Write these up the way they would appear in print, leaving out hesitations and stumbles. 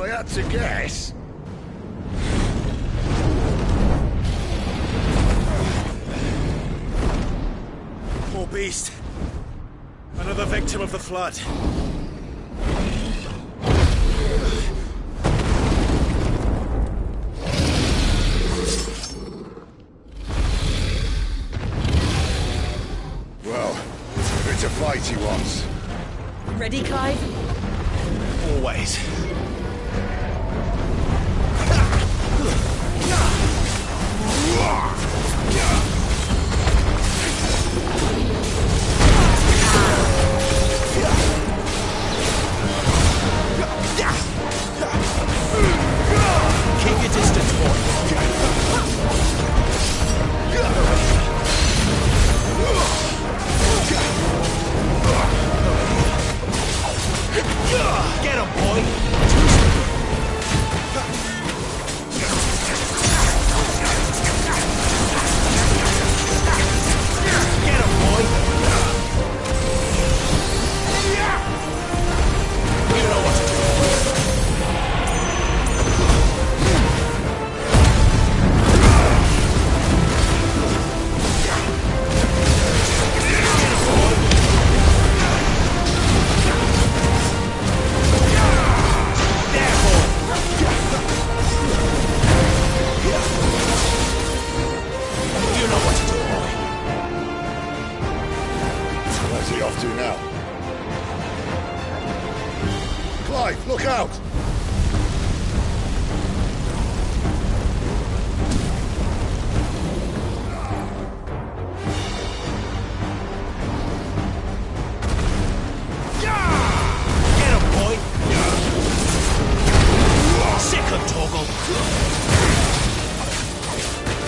I had to guess. Poor beast. Another victim of the flood. Well, it's a fight he wants. Ready, Clive? Always. Keep your distance, boy. Get him, boy! Get him, boy! You know what to do. Where's he off to now? Clive, look out! Get him, boy! Sick of Toggle!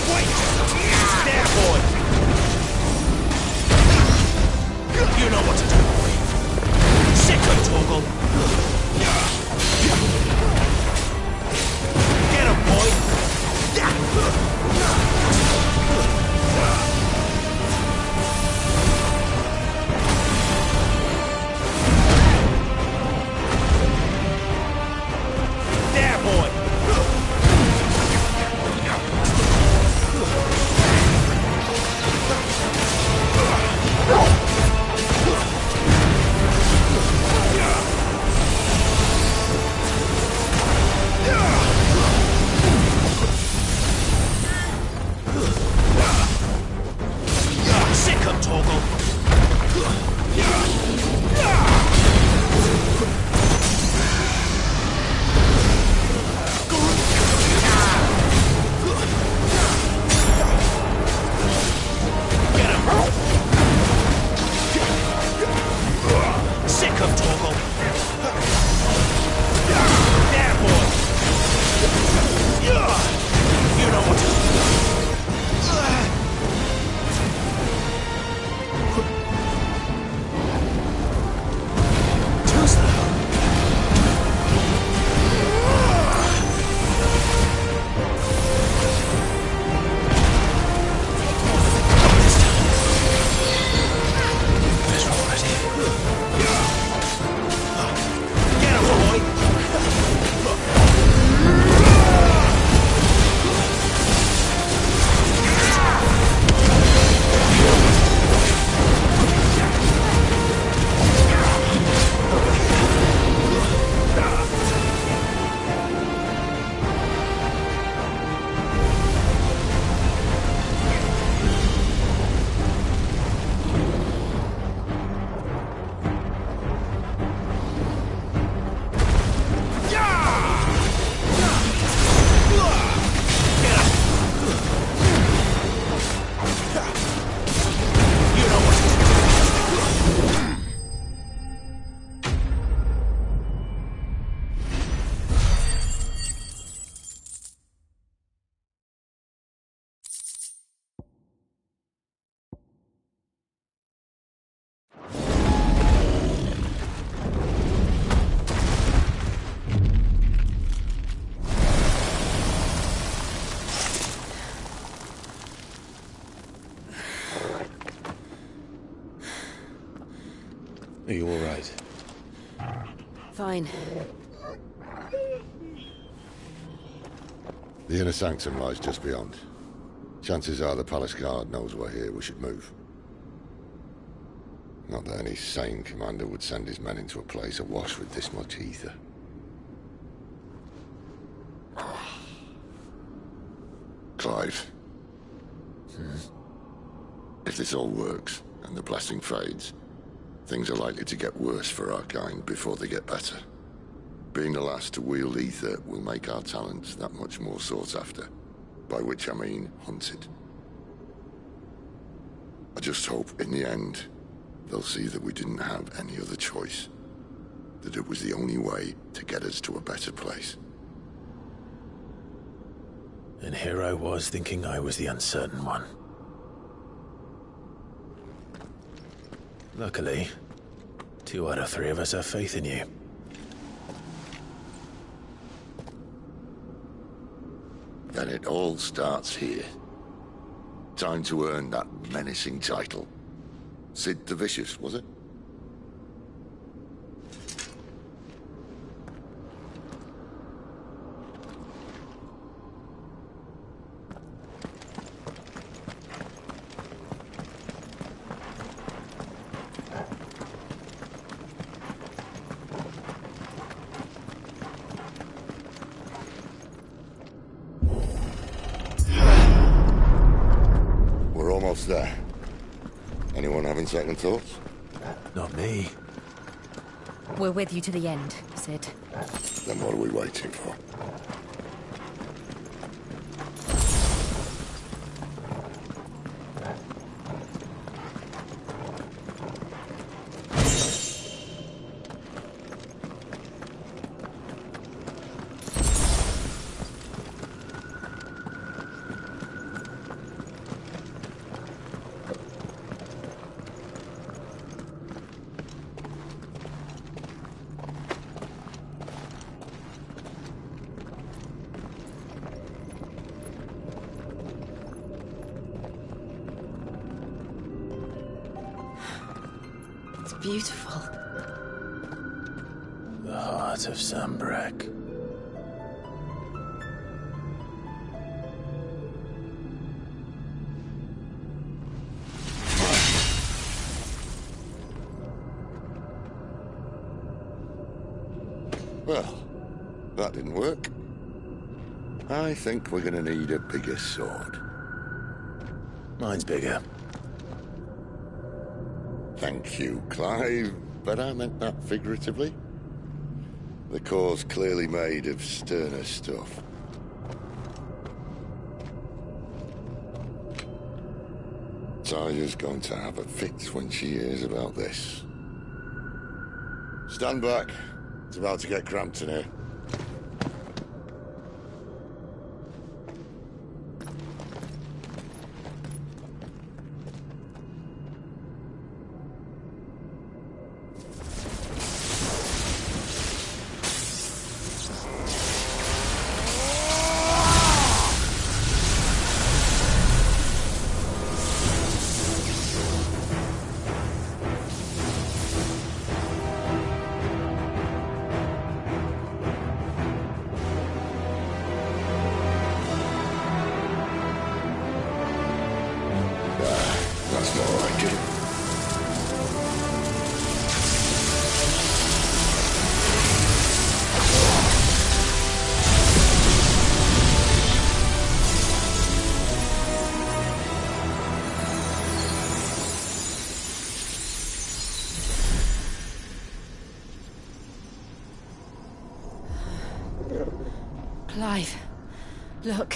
Wait! There, boy! You know what to do, boy! Sick of Toggle! Get him, boy! There, boy! Sick of Toggle! Get him! Sick of Toggle! There, boy! You know what to do. Too slow. This time. Better already. Get him, boy! You know what to do. Are you all right? Fine. The inner sanctum lies just beyond. Chances are the palace guard knows we're here. We should move. Not that any sane commander would send his men into a place awash with this much ether. Clive. If this all works, and the blessing fades, things are likely to get worse for our kind before they get better. Being the last to wield ether will make our talents that much more sought after. By which I mean hunted. I just hope, in the end, they'll see that we didn't have any other choice. That it was the only way to get us to a better place. And here I was thinking I was the uncertain one. Luckily, 2 out of 3 of us have faith in you. Then it all starts here. Time to earn that menacing title. Sid the Vicious, was it? There. Anyone having second thoughts? Not me. We're with you to the end, Sid. Then what are we waiting for? Beautiful. The heart of Sambrek. Well, that didn't work. I think we're gonna need a bigger sword. Mine's bigger. Thank you, Clive, but I meant that figuratively. The core's clearly made of sterner stuff. Taya's going to have a fit when she hears about this. Stand back. It's about to get cramped in here. That's more like it. Clive, look.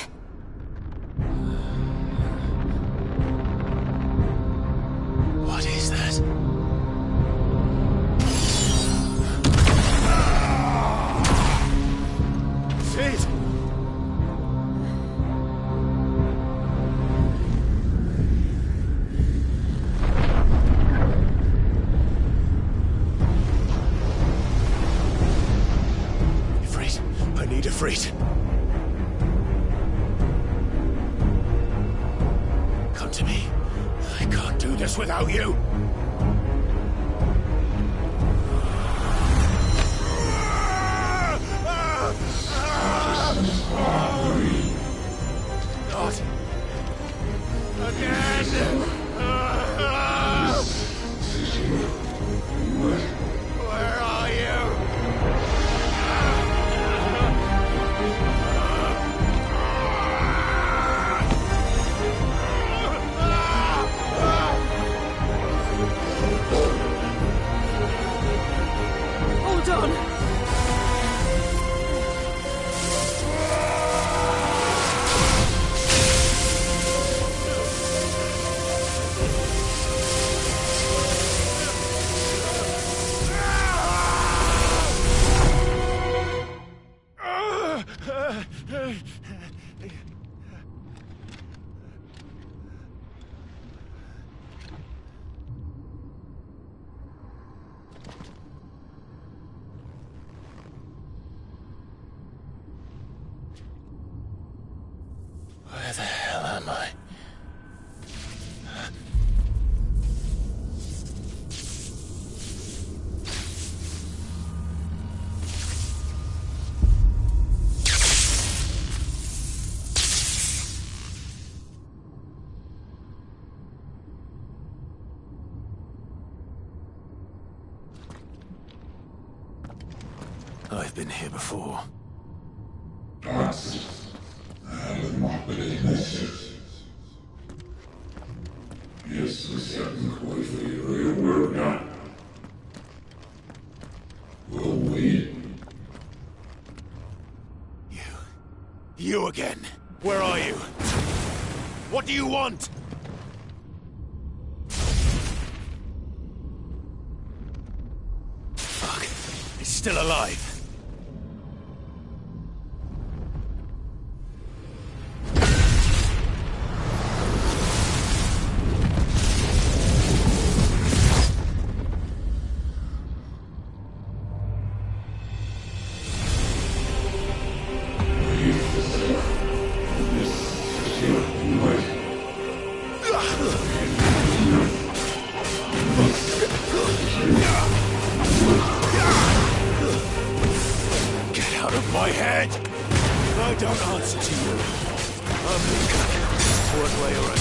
What is that? Sid! Ifrit, I need Ifrit. Come to me. I can't do this without you. Where the hell am I? I've been here before. You again. Where are you? What do you want? Fuck. It's still alive. My head! I don't answer to you. I'm weak, one way or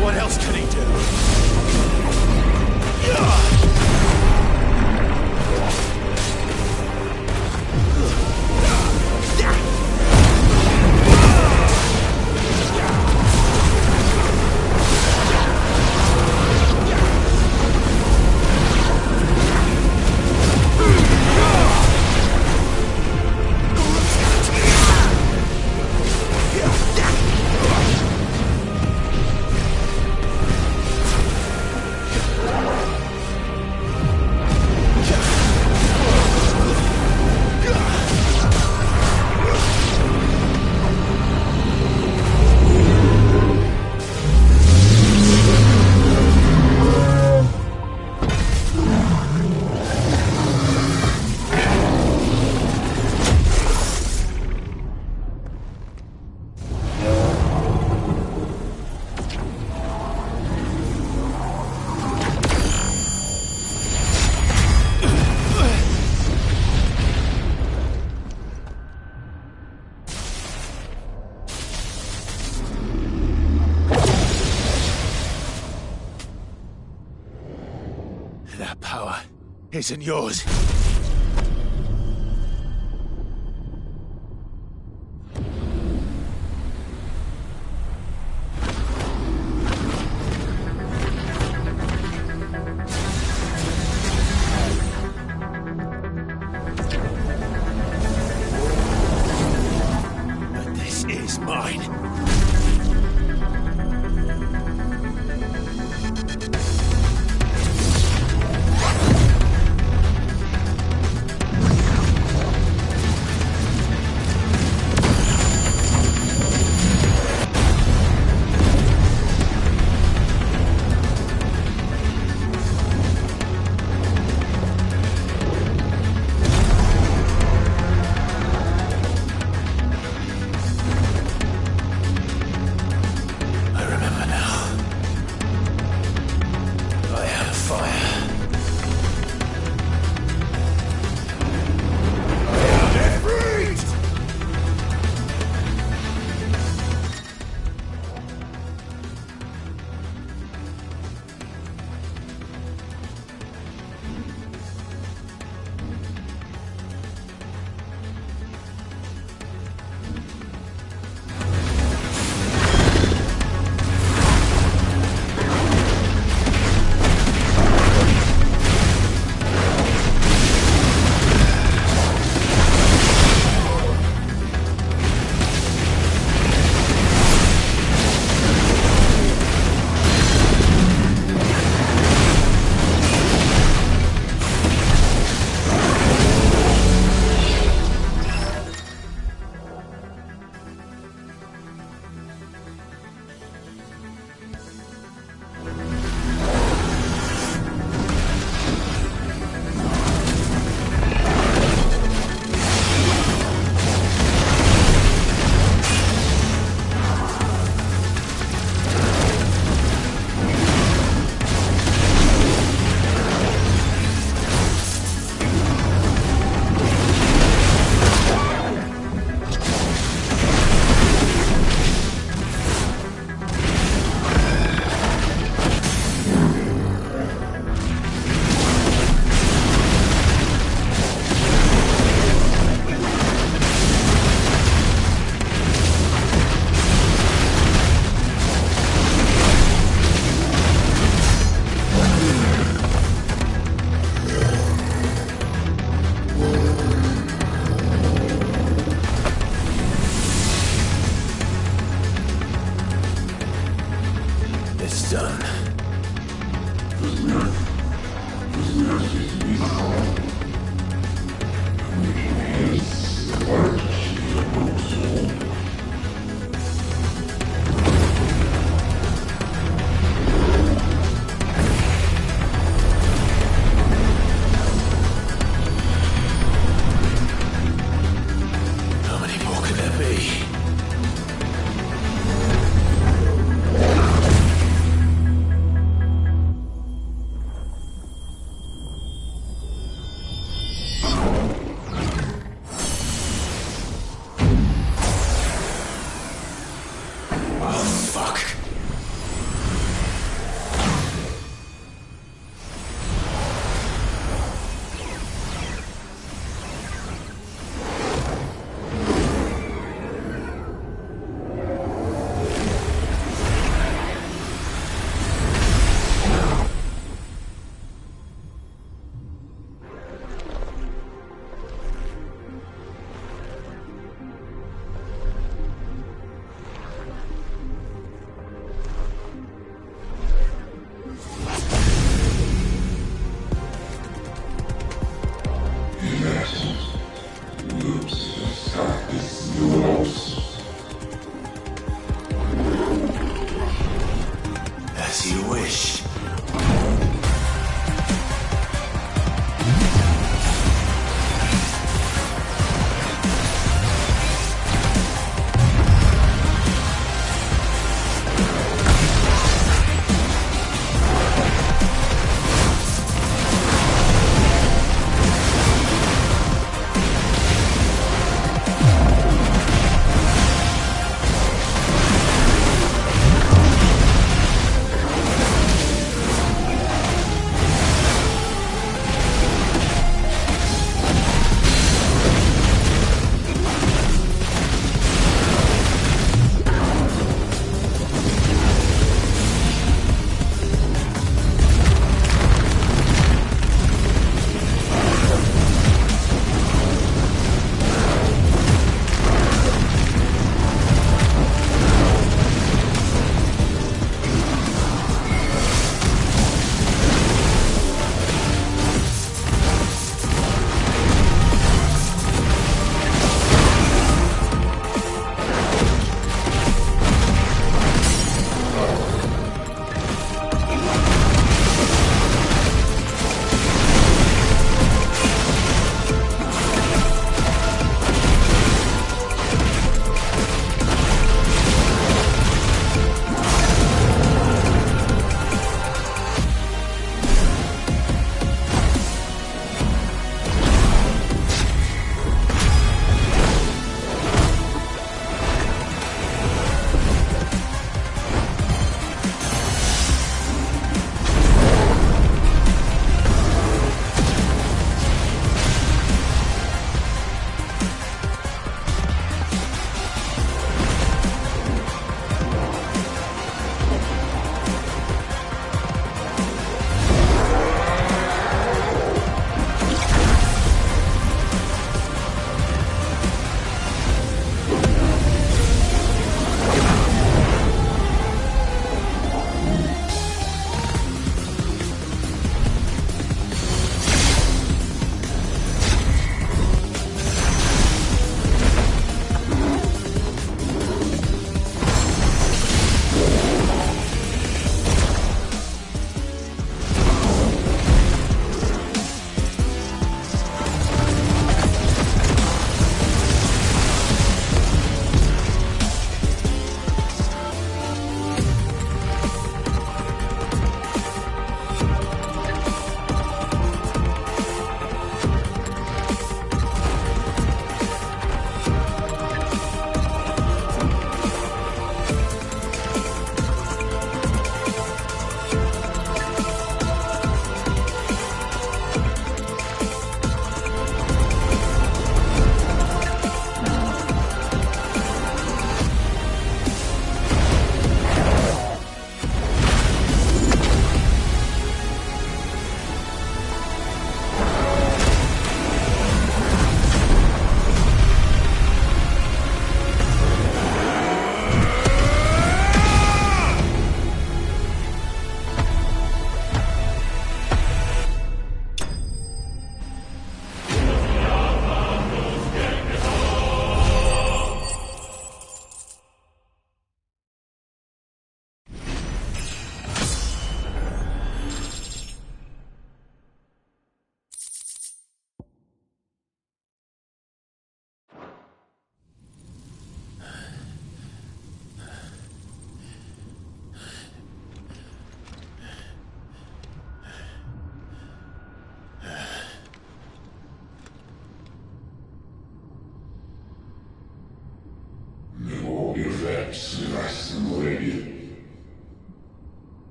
What else can he do? That power isn't yours. But this is mine.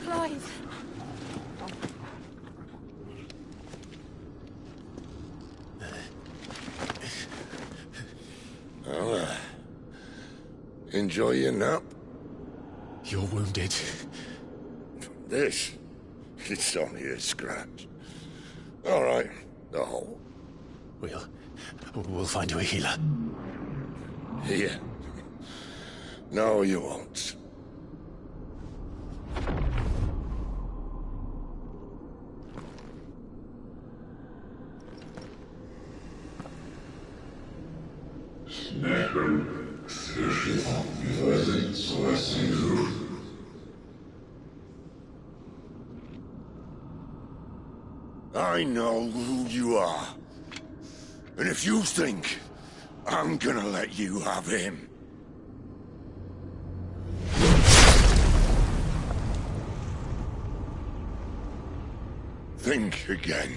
Clive! Well, enjoy your nap. You're wounded. This? It's only a scratch. All right, the hole. We'll find you a healer. Here. No, you won't. I know who you are. And if you think I'm gonna let you have him... think again.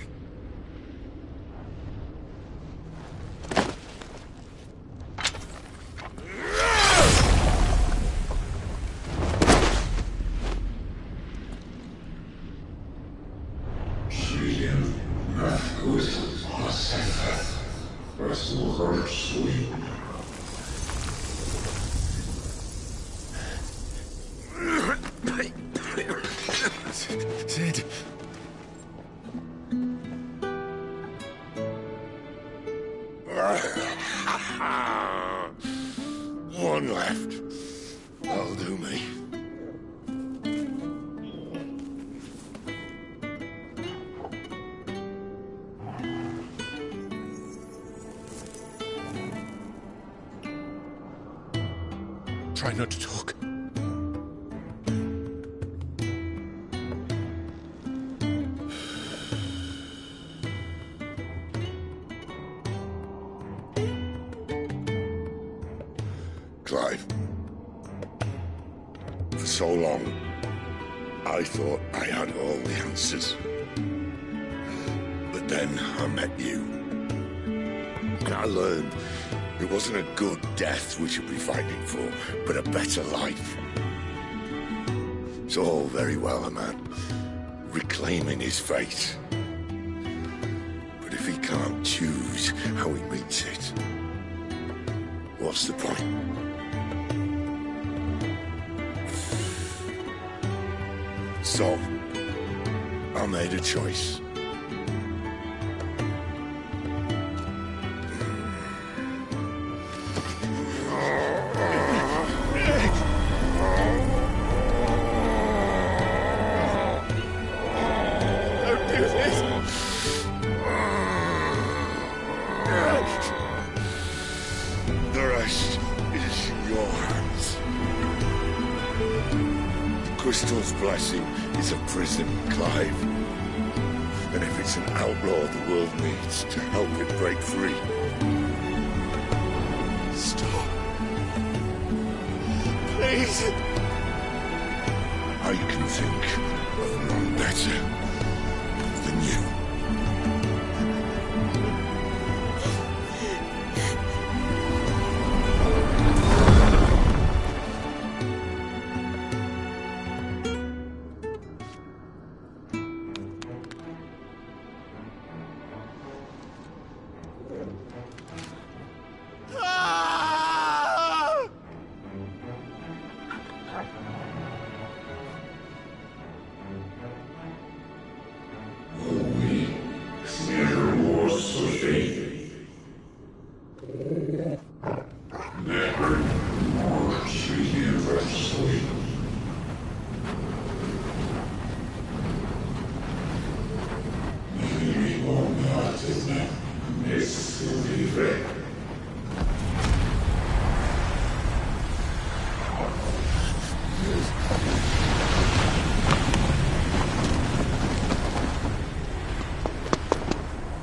Sid. One left. That'll do me. Try not to talk. Clive. For so long, I thought I had all the answers. But then I met you. And I learned it wasn't a good death we should be fighting for, but a better life. It's all very well, a man reclaiming his fate. But if he can't choose how he meets it, what's the point? So, I made a choice. Don't do this! The rest is in your hands. Crystal's blessing is a prison, Clive. And if it's an outlaw the world needs to help it break free. Stop. Please. I can think of none better than you.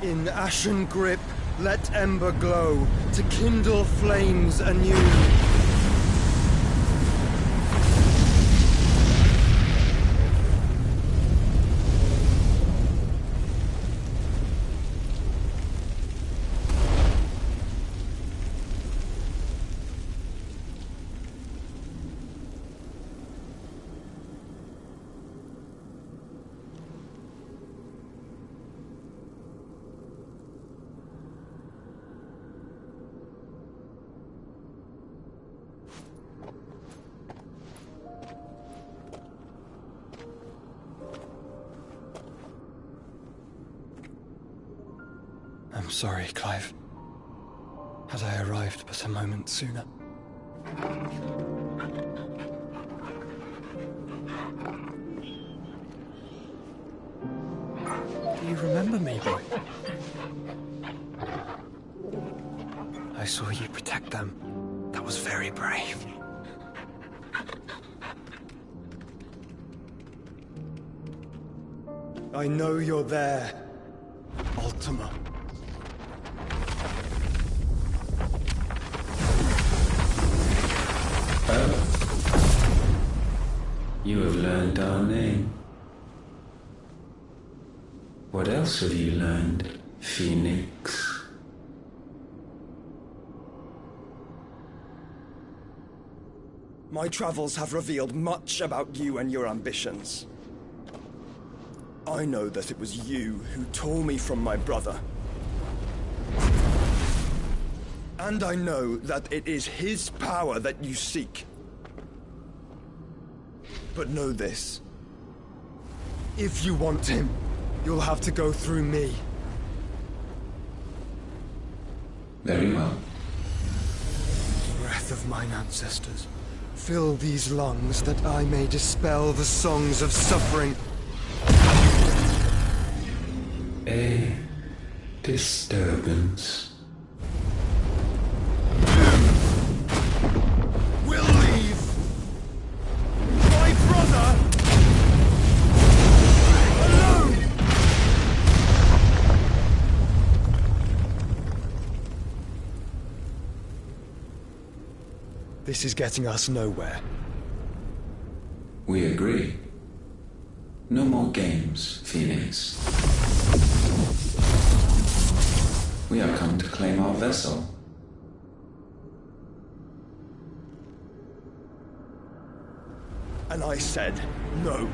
In ashen grip, let ember glow, to kindle flames anew. sorry, Clive. Had I arrived but a moment sooner. Do you remember me, boy? I saw you protect them. That was very brave. I know you're there, Ultima. You have learned our name. What else have you learned, Phoenix? My travels have revealed much about you and your ambitions. I know that it was you who tore me from my brother. And I know that it is his power that you seek. But know this. If you want him, you'll have to go through me. Very well. Breath of mine ancestors, fill these lungs that I may dispel the songs of suffering. A disturbance. We'll leave my brother alone! This is getting us nowhere. We agree. No more games, Phoenix. We are come to claim our vessel. And I said no.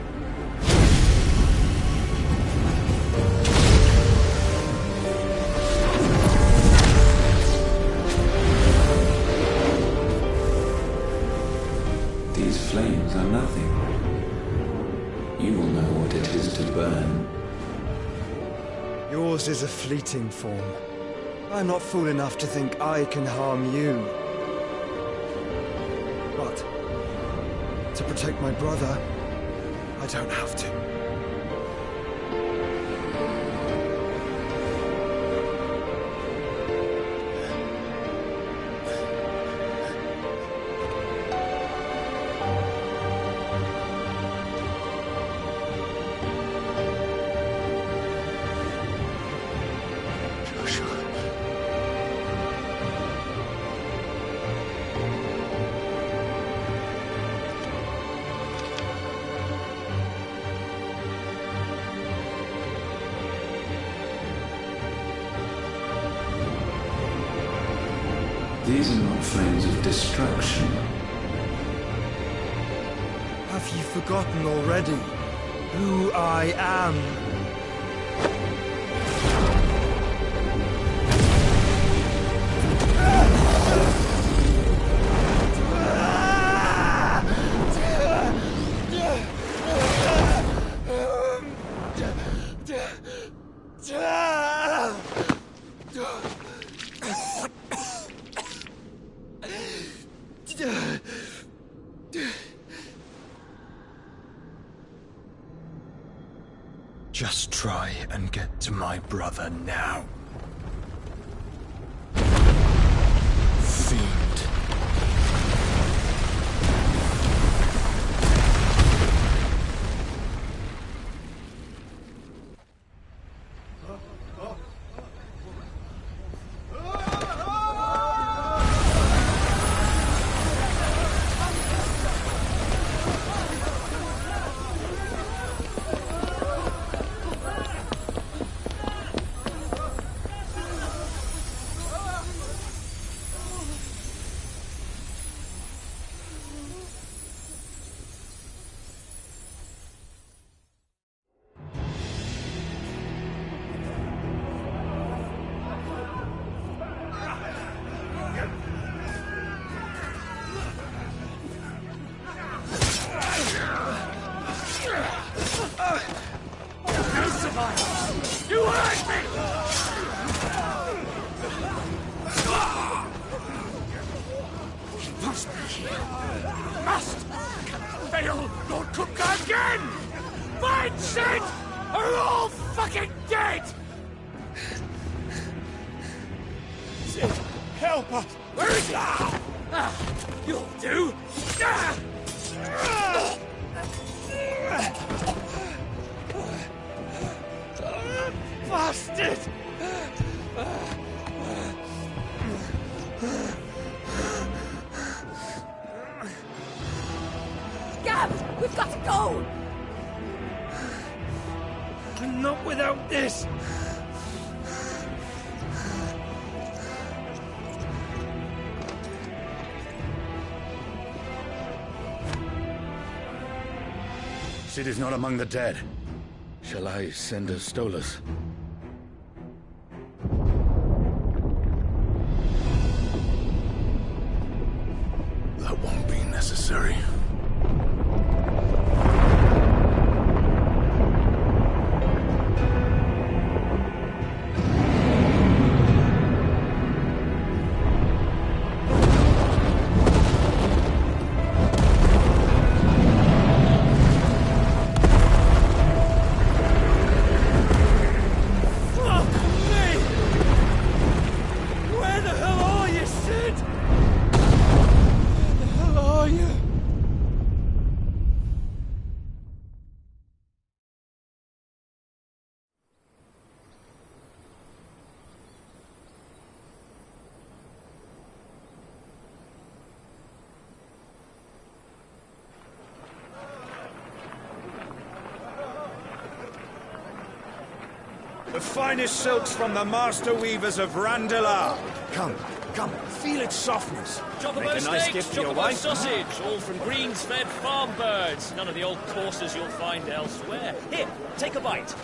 These flames are nothing. You will know what it is to burn. Yours is a fleeting form. I'm not fool enough to think I can harm you. But to protect my brother, I don't have to. These are not flames of destruction. Have you forgotten already who I am? Just try and get to my brother now. Fiend. fail, Lord Cookguy again! Mine, Sid, are all fucking dead! Sid, help us! Where is he? You'll do! Bastard! Gab, we've got to go! Not without this! Sid is not among the dead. Shall I send a Stolas? That won't be necessary. The finest silks from the master weavers of Randalar. Come, feel its softness. Chocobo Make a nice steaks, gift for your chocobo wife. sausage, all from greens-fed farm birds. None of the old courses you'll find elsewhere. Here, take a bite.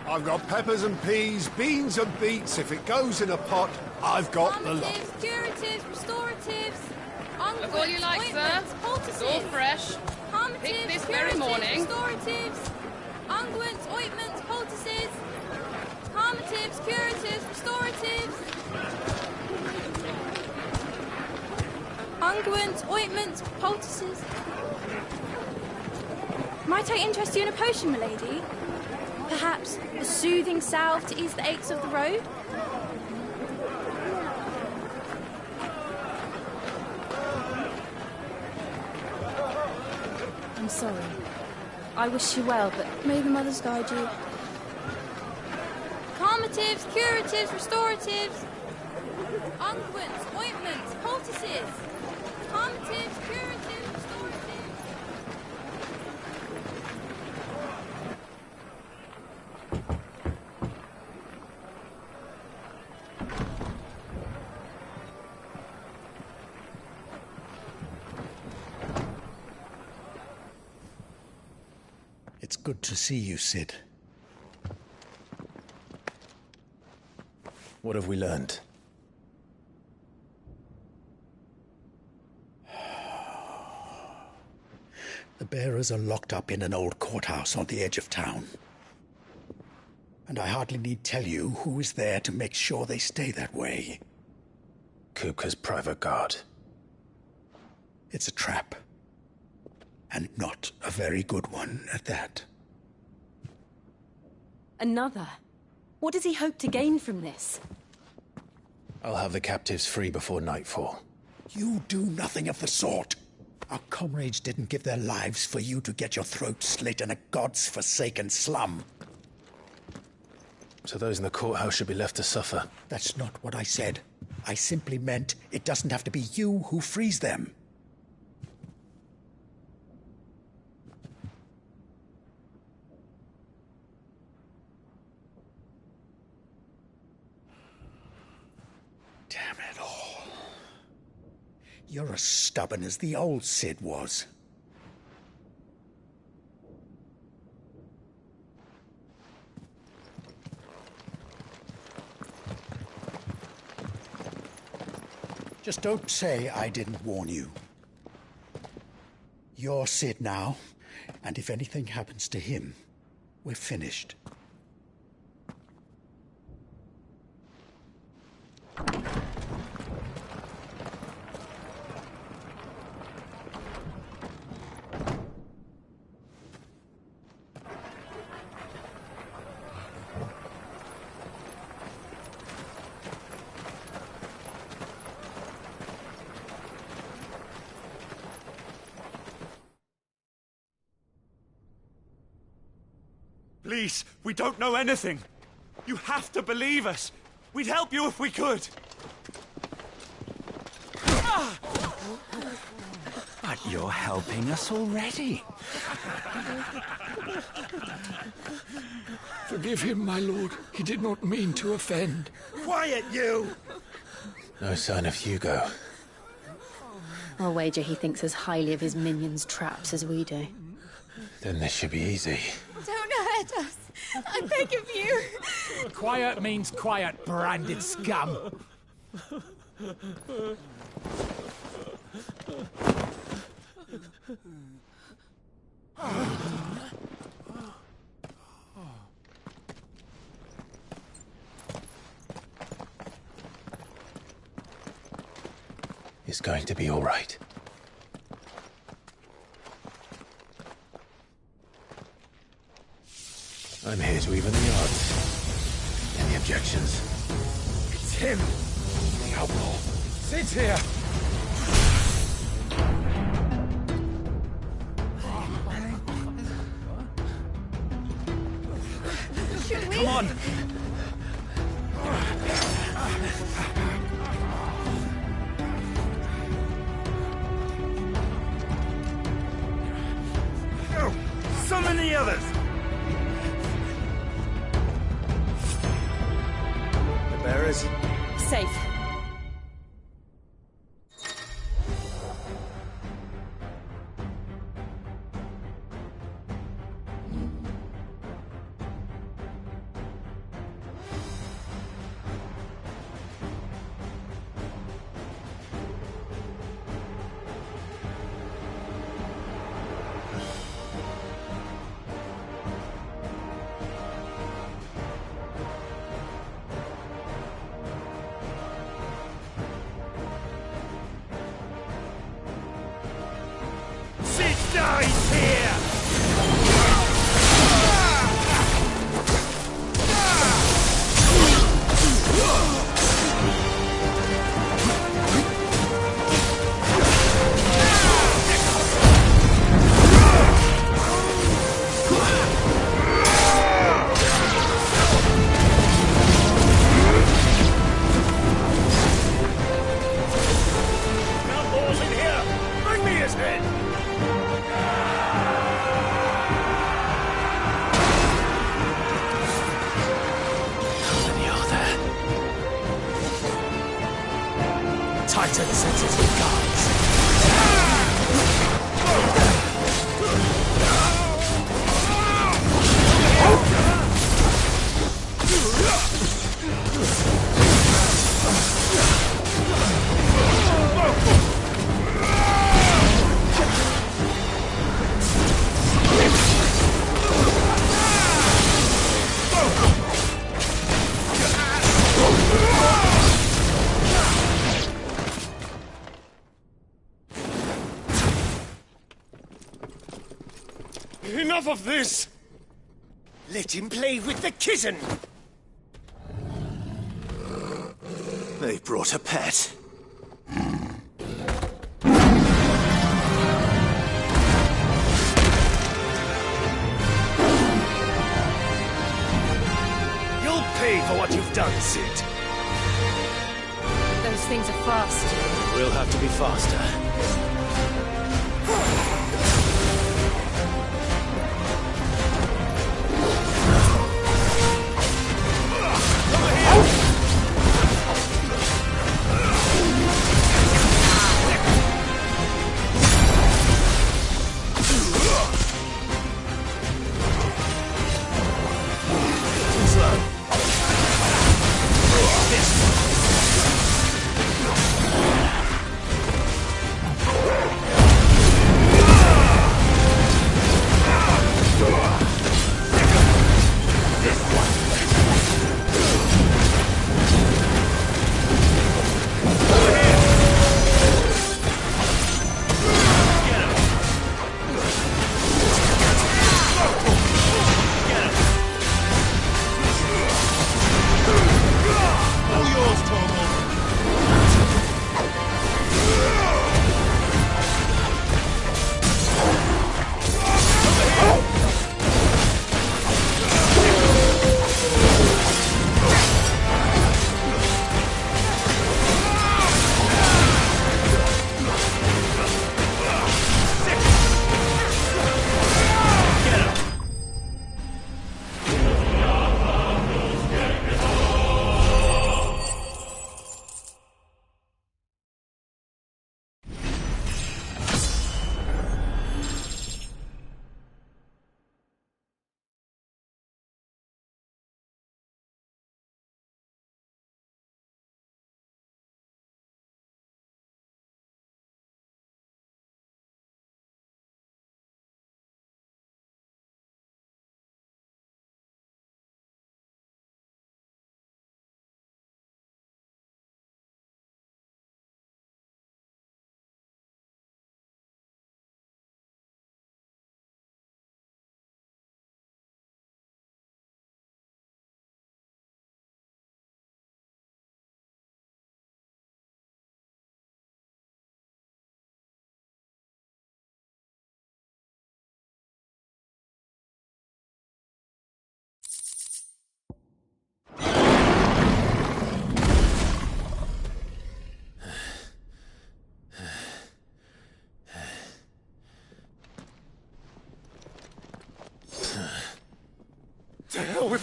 I've got peppers and peas, beans and beets. If it goes in a pot, I've got the lot. Calmatives, curatives, restoratives, Look all you like, sir. It's all fresh. Picked this very morning. Restoratives, unguents, ointments, poultices, calmatives, curatives, restoratives, unguents, ointments, poultices. Might I interest you in a potion, milady? Perhaps a soothing salve to ease the aches of the road? I'm sorry. I wish you well, but may the mothers guide you. Calmatives, curatives, restoratives, unguents, ointments, poultices. Calmatives, curatives, restoratives. It's good to see you, Sid. What have we learned? The bearers are locked up in an old courthouse on the edge of town. And I hardly need tell you who is there to make sure they stay that way. Kupka's private guard. It's a trap. And not a very good one at that. Another? What does he hope to gain from this? I'll have the captives free before nightfall. You do nothing of the sort. Our comrades didn't give their lives for you to get your throat slit in a god's-forsaken slum. So those in the courthouse should be left to suffer. That's not what I said. I simply meant it doesn't have to be you who frees them. Damn it all. You're as stubborn as the old Sid was. Just don't say I didn't warn you. You're Sid now, and if anything happens to him, we're finished. Please, we don't know anything. You have to believe us. We'd help you if we could. But you're helping us already. Forgive him, my lord. He did not mean to offend. Quiet, you! No sign of Hugo. I'll wager he thinks as highly of his minions' traps as we do. Then this should be easy. Don't hurt us. I beg of you. Quiet means quiet, branded scum. It's going to be all right. I'm here to even the odds. Any objections? It's him! The outlaw. Sit here! Come on! Go! Summon the others! The bearers? Safe. Dies here! Outlaws in here! Bring me his head! Titan sends his regards. Enough of this! Let him play with the kitten! They brought a pet. You'll pay for what you've done, Sid. Those things are fast. We'll have to be faster.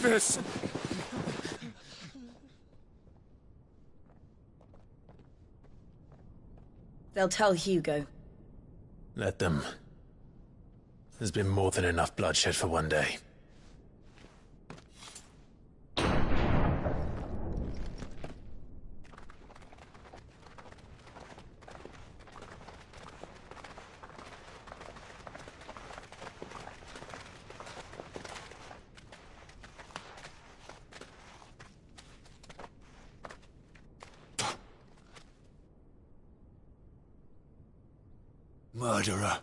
this! They'll tell Hugo. Let them. There's been more than enough bloodshed for one day. Murderer.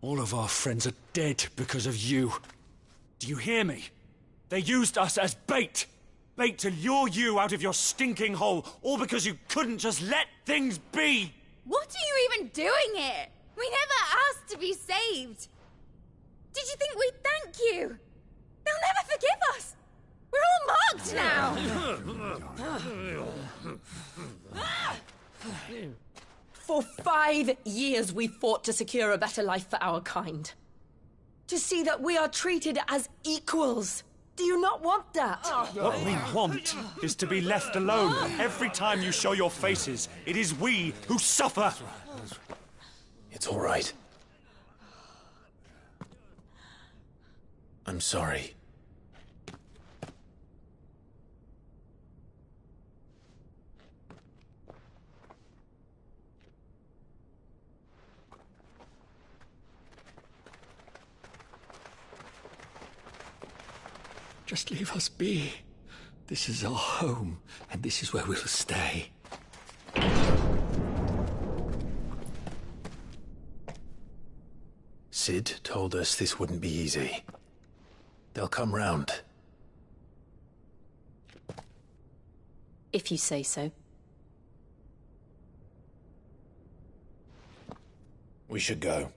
All of our friends are dead because of you. Do you hear me? They used us as bait! Bait to lure you out of your stinking hole, all because you couldn't just let things be! What are you even doing here? We never asked to be saved. Did you think we'd thank you? They'll never forgive us! We're all marked now! For 5 years we fought to secure a better life for our kind. To see that we are treated as equals. Do you not want that? What we want is to be left alone. Every time you show your faces, it is we who suffer. It's all right. I'm sorry. Just leave us be. This is our home, and this is where we'll stay. Sid told us this wouldn't be easy. They'll come round. If you say so. We should go.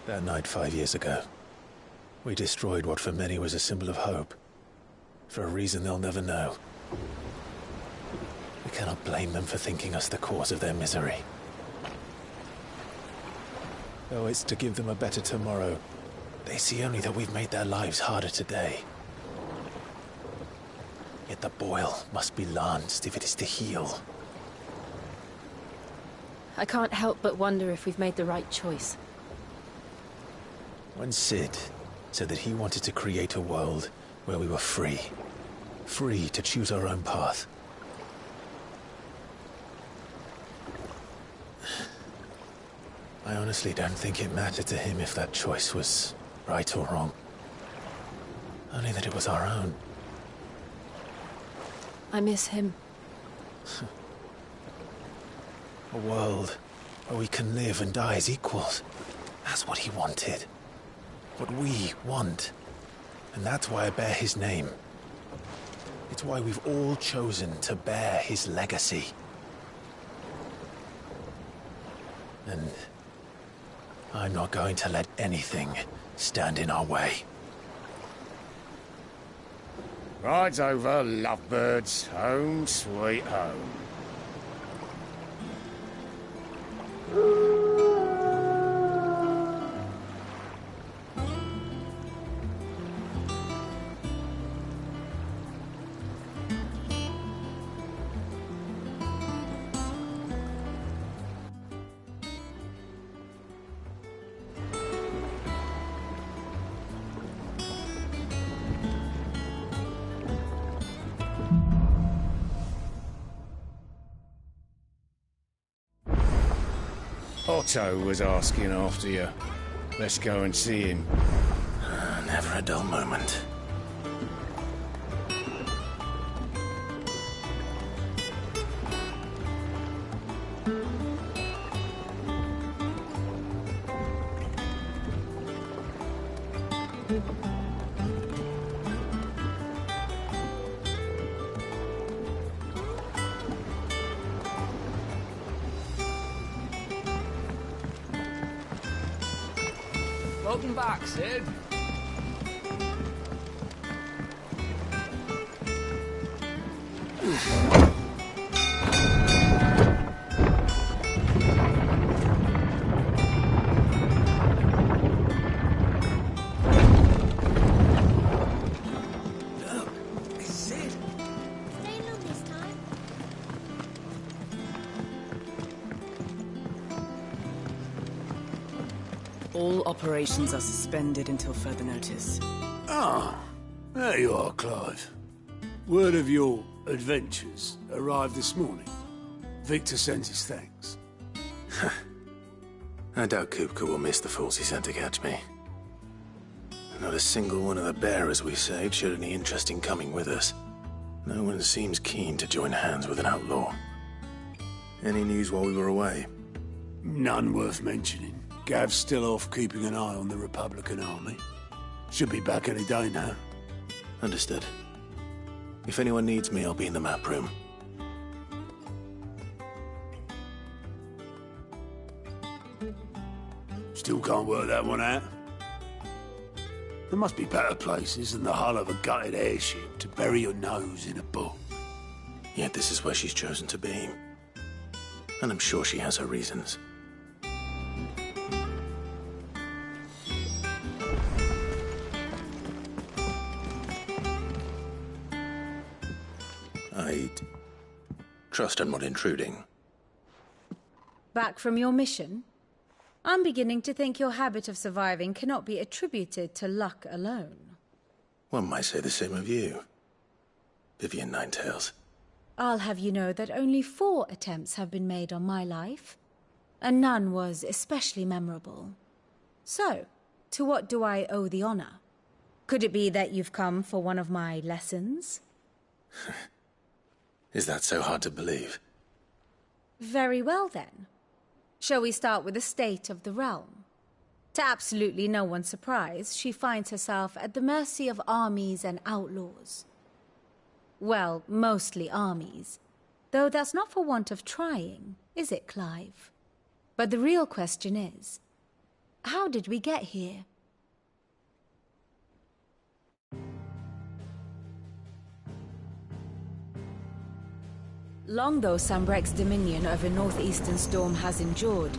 That night 5 years ago, we destroyed what for many was a symbol of hope. For a reason they'll never know. We cannot blame them for thinking us the cause of their misery. Though it's to give them a better tomorrow, they see only that we've made their lives harder today. Yet the boil must be lanced if it is to heal. I can't help but wonder if we've made the right choice. When Sid said that he wanted to create a world where we were free. Free to choose our own path. I honestly don't think it mattered to him if that choice was right or wrong. Only that it was our own. I miss him. A world where we can live and die as equals. That's what he wanted. What we want. And that's why I bear his name. It's why we've all chosen to bear his legacy. And I'm not going to let anything stand in our way. Rides over, lovebirds. Home, sweet home. Otto was asking after you. Let's go and see him. Never a dull moment. Welcome back, Sid. All operations are suspended until further notice. Ah, there you are, Clive. Word of your adventures arrived this morning. Victor sends his thanks. I doubt Kupka will miss the fools he sent to catch me. Not a single one of the bearers we saved showed any interest in coming with us. No one seems keen to join hands with an outlaw. Any news while we were away? None worth mentioning. Gav's still off keeping an eye on the Republican army. Should be back any day now. Understood. If anyone needs me, I'll be in the map room. Still can't work that one out. There must be better places than the hull of a gutted airship to bury your nose in a book. Yet this is where she's chosen to be. And I'm sure she has her reasons. I'd trust I'm not intruding. Back from your mission? I'm beginning to think your habit of surviving cannot be attributed to luck alone. One might say the same of you, Vivian Ninetails. I'll have you know that only 4 attempts have been made on my life, and none was especially memorable. So, to what do I owe the honor? Could it be that you've come for one of my lessons? Is that so hard to believe? Very well, then. Shall we start with the state of the realm? To absolutely no one's surprise, she finds herself at the mercy of armies and outlaws. Well, mostly armies. Though that's not for want of trying, is it, Clive? But the real question is, how did we get here? Long though Sambrek's dominion over northeastern Storm has endured,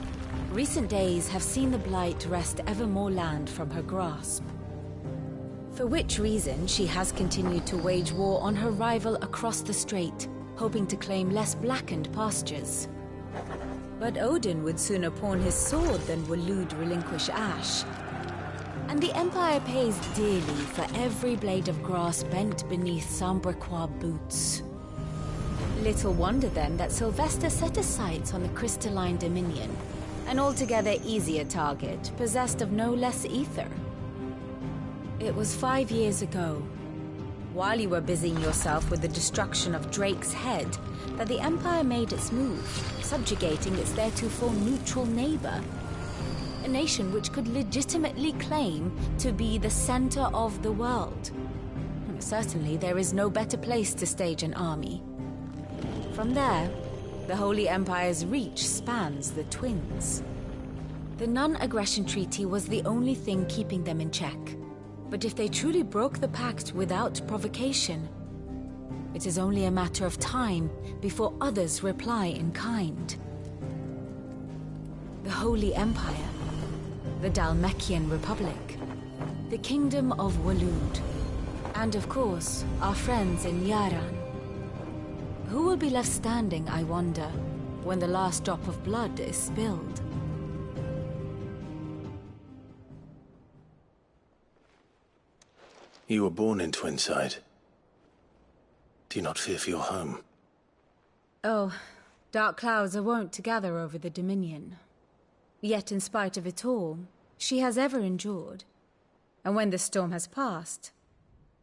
recent days have seen the Blight wrest ever more land from her grasp. For which reason she has continued to wage war on her rival across the strait, hoping to claim less blackened pastures. But Odin would sooner pawn his sword than Waloed relinquish Ash. And the Empire pays dearly for every blade of grass bent beneath Sambrequois boots. Little wonder then that Sylvester set his sights on the crystalline dominion, an altogether easier target, possessed of no less ether. It was 5 years ago, while you were busying yourself with the destruction of Drake's head, that the Empire made its move, subjugating its theretofore neutral neighbor. A nation which could legitimately claim to be the center of the world. Certainly there is no better place to stage an army. From there, the Holy Empire's reach spans the Twins. The non-aggression treaty was the only thing keeping them in check. But if they truly broke the pact without provocation, it is only a matter of time before others reply in kind. The Holy Empire, the Dhalmekian Republic, the Kingdom of Waloed, and of course, our friends in Yaran. Who will be left standing, I wonder, when the last drop of blood is spilled? You were born in Twinside. Do you not fear for your home? Oh, dark clouds are wont to gather over the Dominion. Yet in spite of it all, she has ever endured. And when the storm has passed,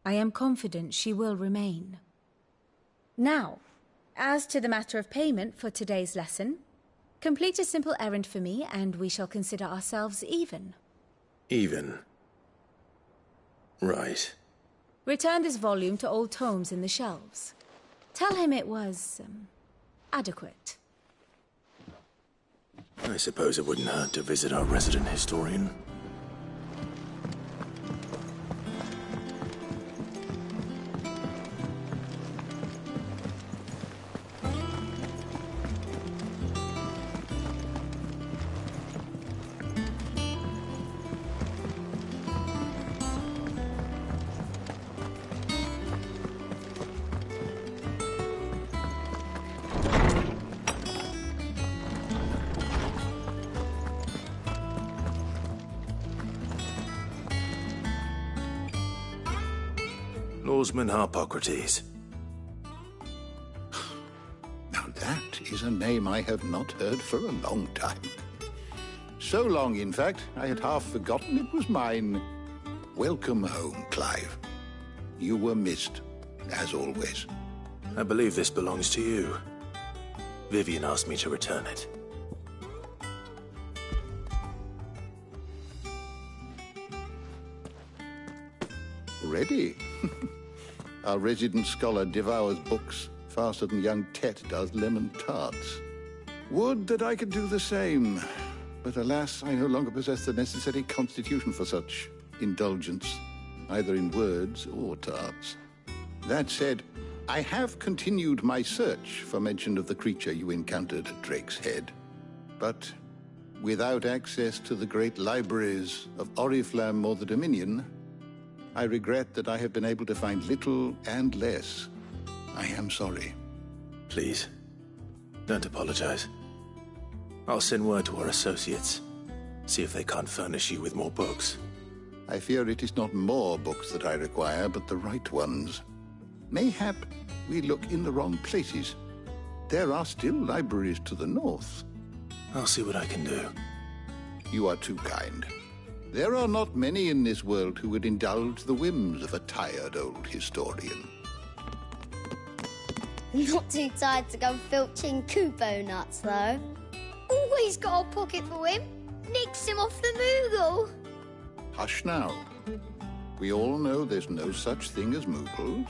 I am confident she will remain. Now, as to the matter of payment for today's lesson, complete a simple errand for me and we shall consider ourselves even. Even? Right. Return this volume to old tomes in the shelves. Tell him it was, adequate. I suppose it wouldn't hurt to visit our resident historian. Lawsman Harpocrates. Now that is a name I have not heard for a long time. So long, in fact, I had half forgotten it was mine. Welcome home, Clive. You were missed, as always. I believe this belongs to you. Vivian asked me to return it. Ready? Our resident scholar devours books faster than young Tet does lemon tarts. Would that I could do the same. But alas, I no longer possess the necessary constitution for such indulgence, either in words or tarts. That said, I have continued my search for mention of the creature you encountered at Drake's Head. But without access to the great libraries of Oriflamme or the Dominion, I regret that I have been able to find little and less. I am sorry. Please, don't apologize. I'll send word to our associates. See if they can't furnish you with more books. I fear it is not more books that I require, but the right ones. Mayhap we look in the wrong places. There are still libraries to the north. I'll see what I can do. You are too kind. There are not many in this world who would indulge the whims of a tired old historian. Not too tired to go filching Kupo nuts, though. Always got a pocket for him. Nicks him off the Moogle. Hush now. We all know there's no such thing as Moogles.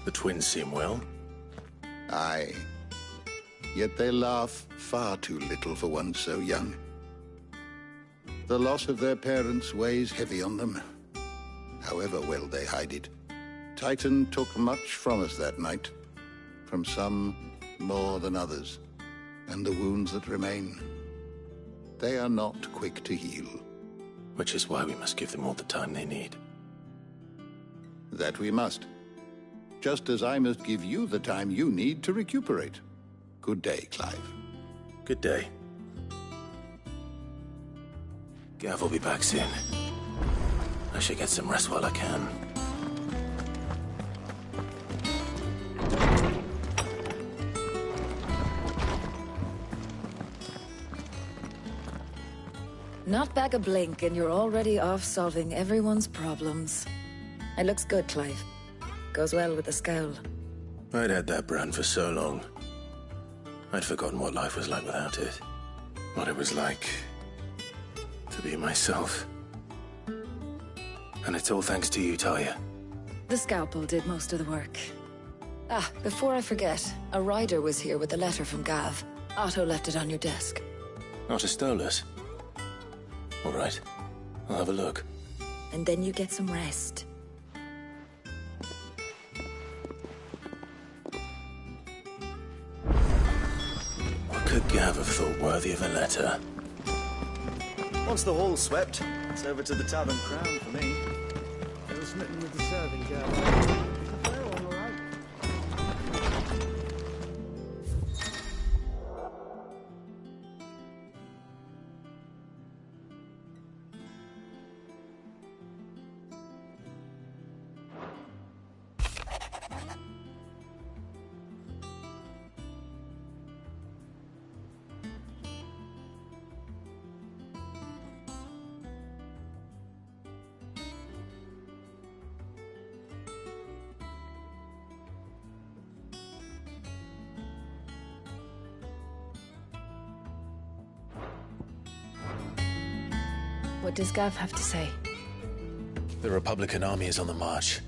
The twins seem well. Aye. Yet they laugh far too little for one so young. The loss of their parents weighs heavy on them, however well they hide it. Titan took much from us that night, from some more than others, and the wounds that remain, they are not quick to heal. Which is why we must give them all the time they need. That we must. Just as I must give you the time you need to recuperate. Good day, Clive. Good day. Gav will be back soon. I should get some rest while I can. Not back a blink and you're already off solving everyone's problems. It looks good, Clive. Goes well with the scowl. I'd had that brand for so long. I'd forgotten what life was like without it. What it was like to be myself. And it's all thanks to you, Talia. The scalpel did most of the work. Ah, before I forget, a rider was here with a letter from Gav. Otto left it on your desk. Otto stole us. All right, I'll have a look. And then you get some rest. What could Gav have thought worthy of a letter? Once the hall's swept, it's over to the Tavern Crown for me. I was smitten with the serving girl. What does Gav have to say? The Republican army is on the march,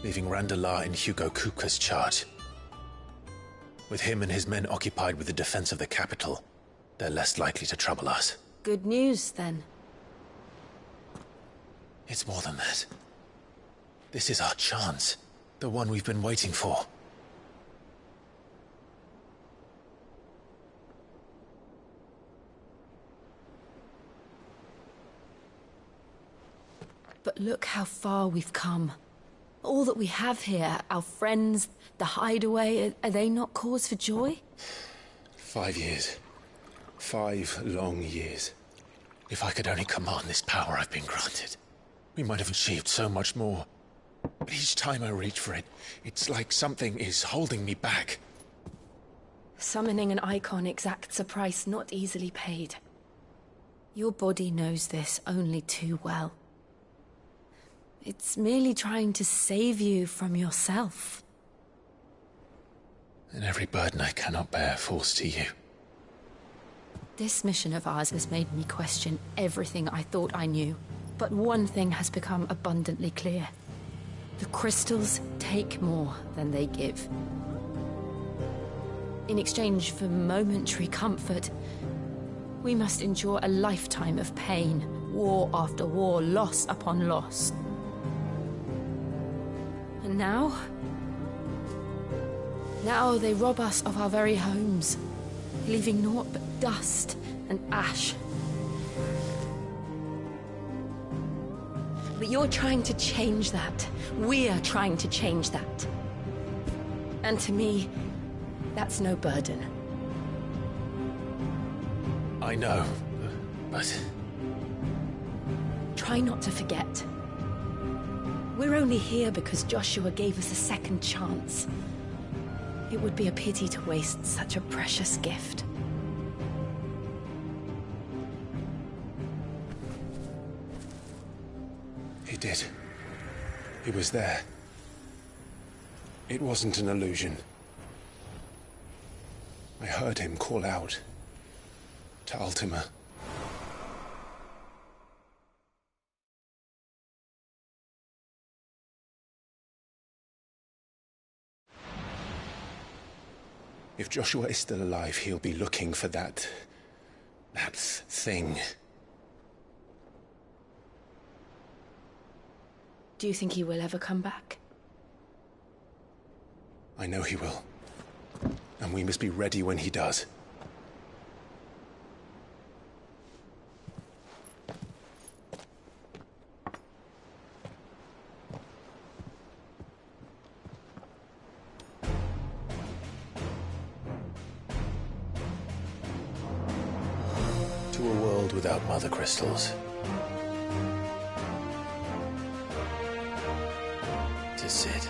leaving Randalar in Hugo Kupka's charge. With him and his men occupied with the defense of the capital, they're less likely to trouble us. Good news, then. It's more than that. This is our chance. The one we've been waiting for. But look how far we've come. All that we have here, our friends, the hideaway, are they not cause for joy? 5 years. 5 long years. If I could only command this power I've been granted, we might have achieved so much more. But each time I reach for it, it's like something is holding me back. Summoning an icon exacts a price not easily paid. Your body knows this only too well. It's merely trying to save you from yourself. And every burden I cannot bear falls to you. This mission of ours has made me question everything I thought I knew. But one thing has become abundantly clear. The crystals take more than they give. In exchange for momentary comfort, we must endure a lifetime of pain, war after war, loss upon loss. And now they rob us of our very homes, leaving naught but dust and ash. But you're trying to change that. We're trying to change that. And to me, that's no burden. I know, but... Try not to forget. We're only here because Joshua gave us a second chance. It would be a pity to waste such a precious gift. He did. He was there. It wasn't an illusion. I heard him call out to Ultima. If Joshua is still alive, he'll be looking for that thing. Do you think he will ever come back? I know he will. And we must be ready when he does. To a world without mother crystals. To Sid.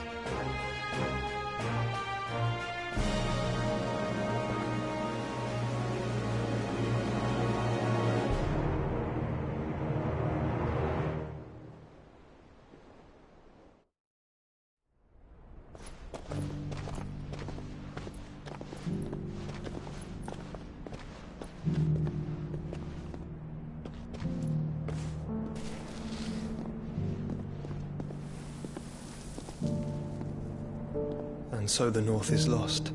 And so the North is lost.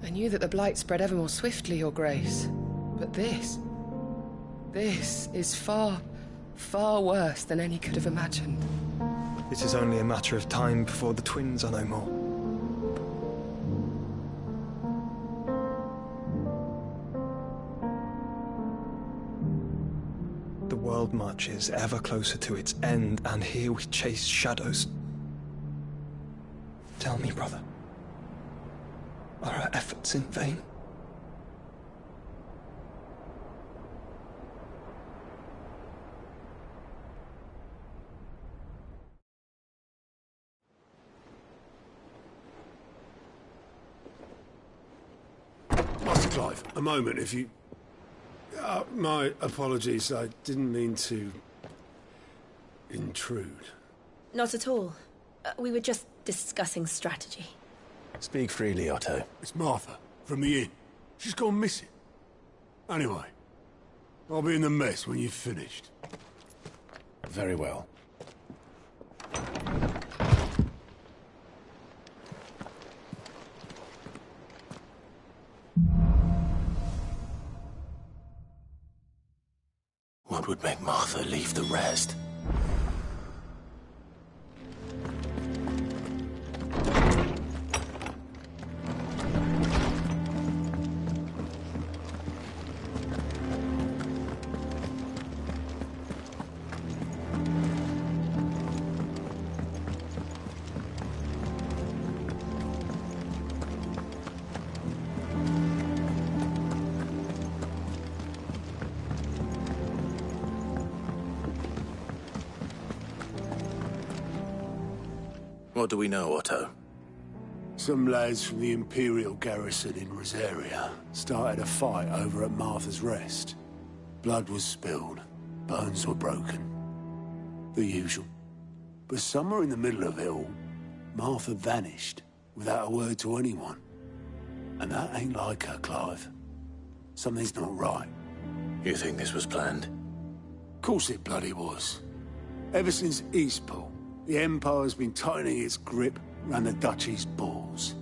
I knew that the Blight spread ever more swiftly, Your Grace. But this is far, far worse than any could have imagined. It is only a matter of time before the twins are no more. The world marches ever closer to its end, and here we chase shadows. Tell me, brother, are our efforts in vain? Master Clive, a moment, if you... my apologies, I didn't mean to... intrude. Not at all. We were just discussing strategy. Speak freely, Otto. It's Martha, from the inn. She's gone missing. Anyway, I'll be in the mess when you've finished. Very well. What would make Martha leave the rest? What do we know, Otto? Some lads from the Imperial garrison in Rosaria started a fight over at Martha's Rest. Blood was spilled, bones were broken. The usual. But somewhere in the middle of it all, Martha vanished without a word to anyone. And that ain't like her, Clive. Something's not right. You think this was planned? Of course it bloody was. Ever since Eastpool, the Empire's been tightening its grip around the Duchy's balls.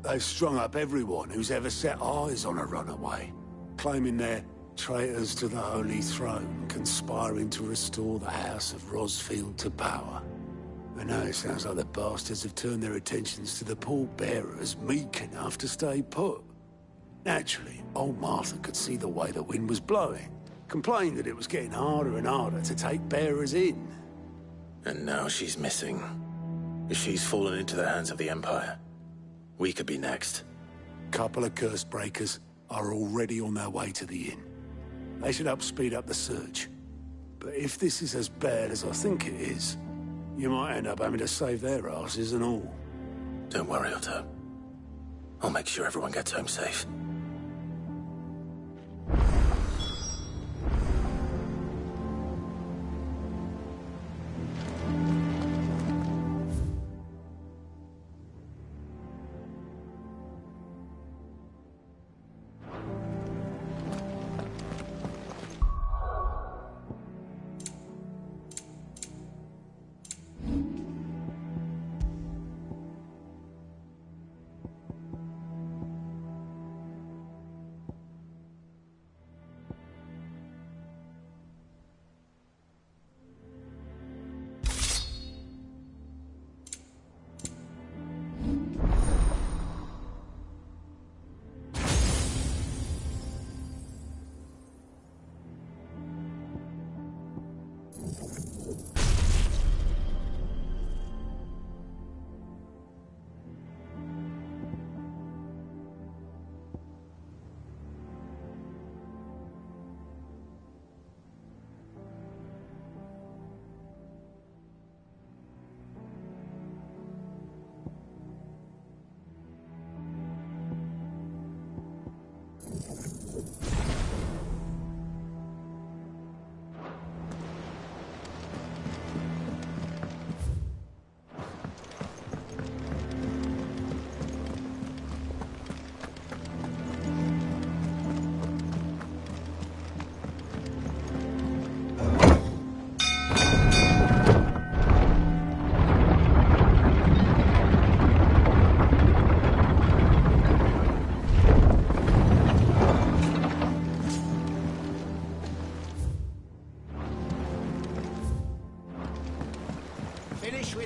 They've strung up everyone who's ever set eyes on a runaway, claiming they're traitors to the Holy Throne, conspiring to restore the House of Rosfield to power. And now it sounds like the bastards have turned their attentions to the pallbearers meek enough to stay put. Naturally, old Martha could see the way the wind was blowing, complained that it was getting harder and harder to take bearers in. And now she's missing. If she's fallen into the hands of the Empire, we could be next. Couple of curse breakers are already on their way to the inn. They should help speed up the search. But if this is as bad as I think it is, you might end up having to save their asses and all. Don't worry, Otto. I'll make sure everyone gets home safe.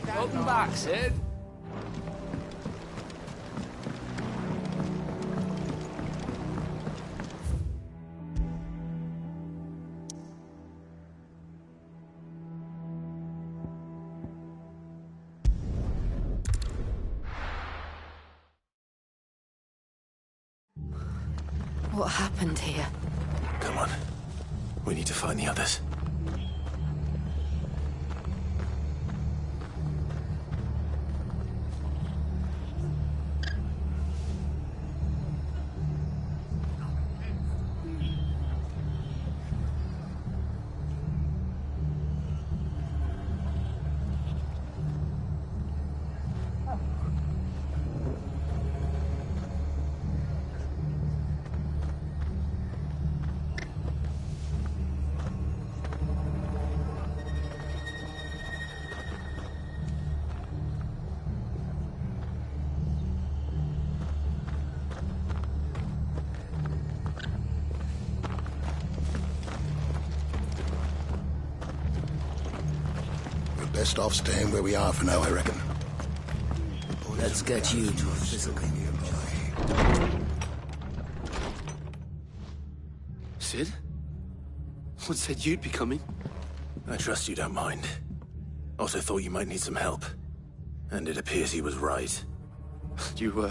Welcome back, Sid. What happened here? Come on. We need to find the others. best off staying where we are for now, I reckon. Let's get you to a physical. Sid? What said you'd be coming? I trust you don't mind. Also thought you might need some help. And it appears he was right. You,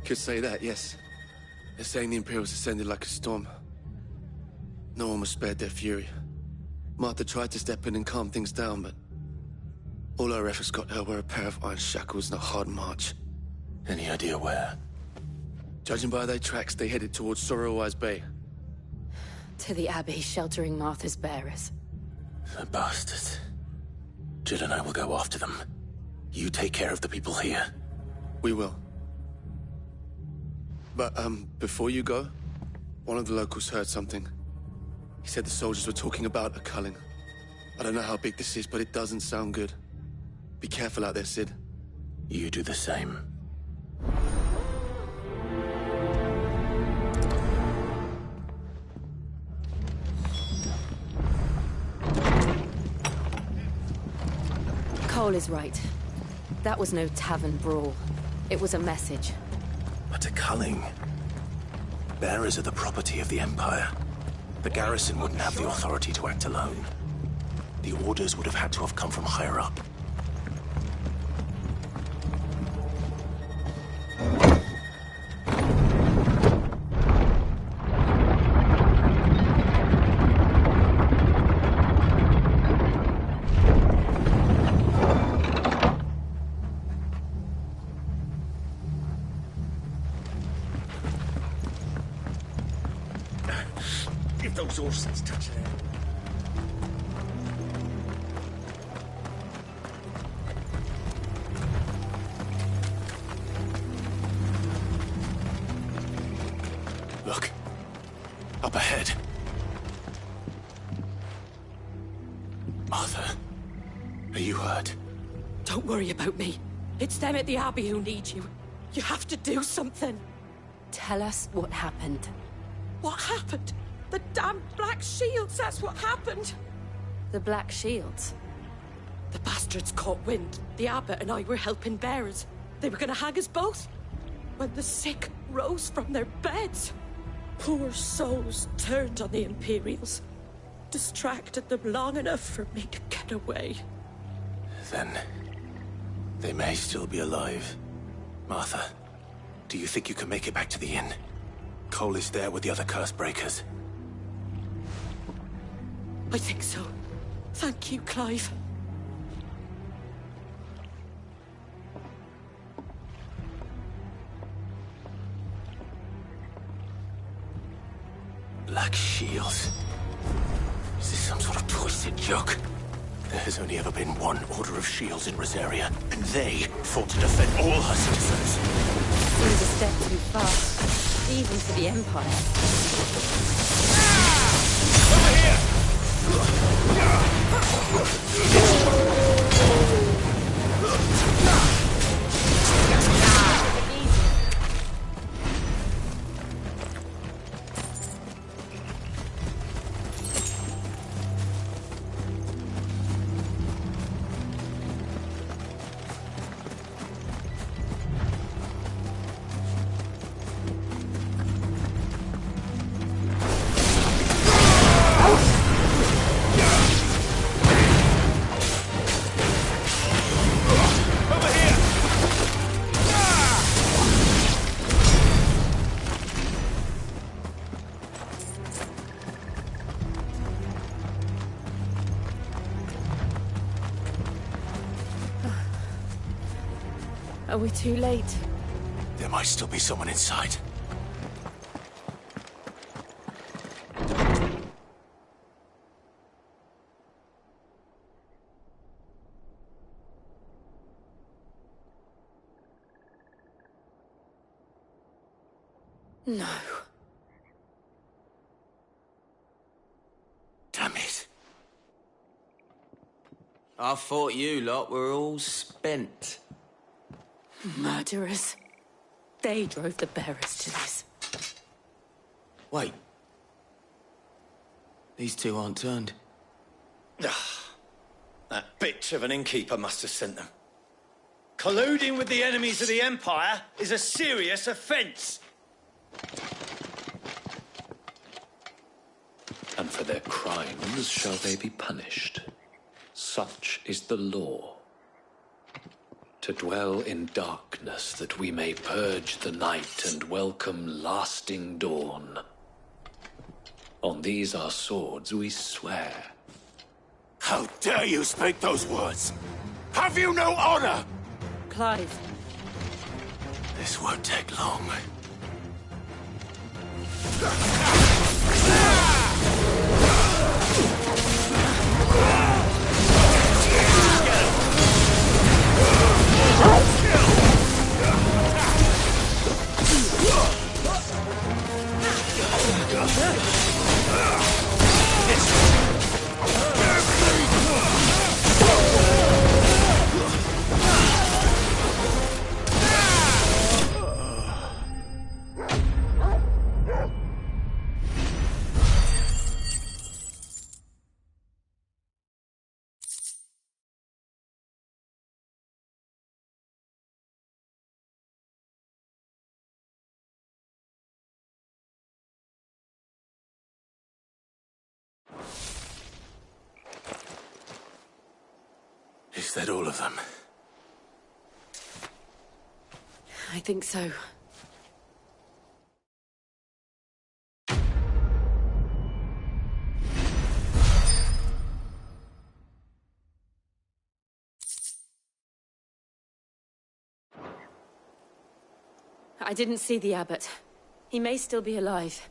could say that, yes. They're saying the Imperials ascended like a storm. No one was spared their fury. Martha tried to step in and calm things down, but all our efforts got her were a pair of iron shackles and a hard march. Any idea where? Judging by their tracks, they headed towards Sorrowwise Bay. To the Abbey, sheltering Martha's bearers. The bastards. Jill and I will go after them. You take care of the people here. We will. But, before you go, one of the locals heard something. He said the soldiers were talking about a culling. I don't know how big this is, but it doesn't sound good. Be careful out there, Sid. You do the same. Cole is right. That was no tavern brawl. It was a message. But a culling. Bearers are the property of the Empire. The garrison wouldn't have the authority to act alone. The orders would have had to have come from higher up. If those horses touch it. Look. Up ahead. Martha, are you hurt? Don't worry about me. It's them at the Abbey who need you. You have to do something. Tell us what happened. What happened? The damn Black Shields, that's what happened. The Black Shields? The bastards caught wind. The abbot and I were helping bearers. They were gonna hang us both. When the sick rose from their beds, poor souls turned on the Imperials. Distracted them long enough for me to get away. Then, they may still be alive. Martha, do you think you can make it back to the inn? Cole is there with the other curse breakers. I think so. Thank you, Clive. Black Shields. Is this some sort of twisted joke? There has only ever been one Order of Shields in Rosaria, and they fought to defend all her citizens. Seems a step too far, even for the Empire. Over here! Are we too late? There might still be someone inside. No. Damn it. I thought you lot were all spent. Murderers. They drove the bearers to this. Wait. These two aren't turned. That bitch of an innkeeper must have sent them. Colluding with the enemies of the Empire is a serious offence. And for their crimes shall they be punished. Such is the law. To dwell in darkness that we may purge the night and welcome lasting dawn. On these our swords we swear. How dare you speak those words? Have you no honor? Clive. This won't take long. Is that all of them? I think so. I didn't see the abbot. He may still be alive.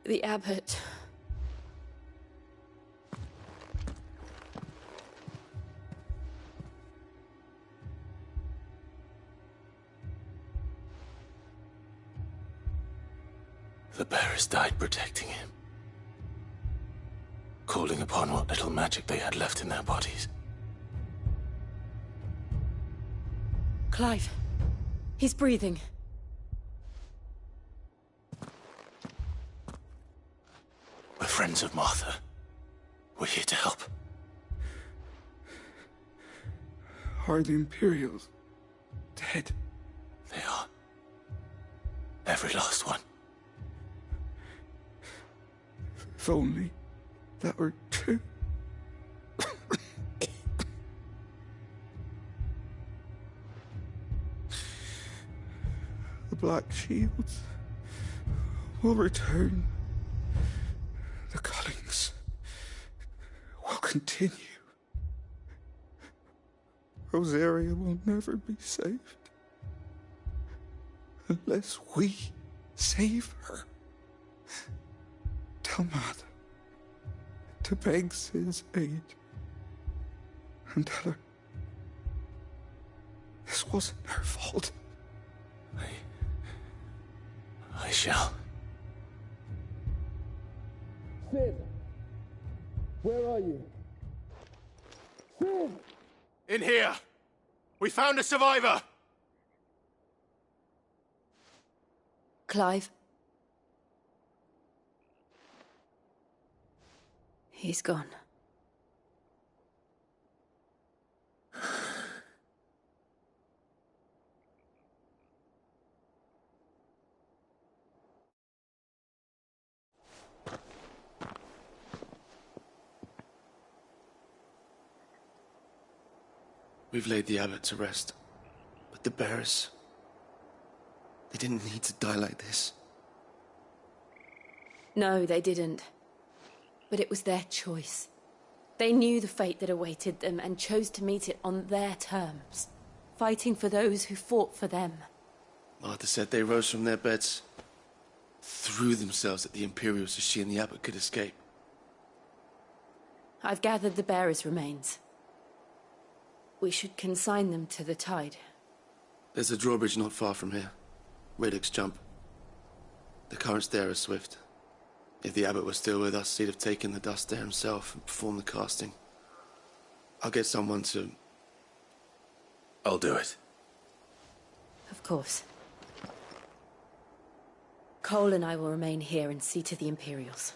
The abbot. The bearers died protecting him. Calling upon what little magic they had left in their bodies. Clive. He's breathing. We're friends of Martha. We're here to help. Are the Imperials dead? They are. Every last one. If only that were true. The Black Shields will return. The cullings will continue. Rosaria will never be saved unless we save her. Tell Mother to beg his aid and tell her this wasn't her fault. I shall. Sid! Where are you? Sid! In here! We found a survivor! Clive. He's gone. We've laid the abbot to rest. But the bearers... they didn't need to die like this. No, they didn't. But it was their choice. They knew the fate that awaited them and chose to meet it on their terms, fighting for those who fought for them. Martha said they rose from their beds, threw themselves at the Imperials so she and the abbot could escape. I've gathered the bearers' remains. We should consign them to the tide. There's a drawbridge not far from here. Radix Jump. The currents there are swift. If the abbot was still with us, he'd have taken the dust there himself and performed the casting. I'll get someone to... I'll do it. Of course. Cole and I will remain here and see to the Imperials.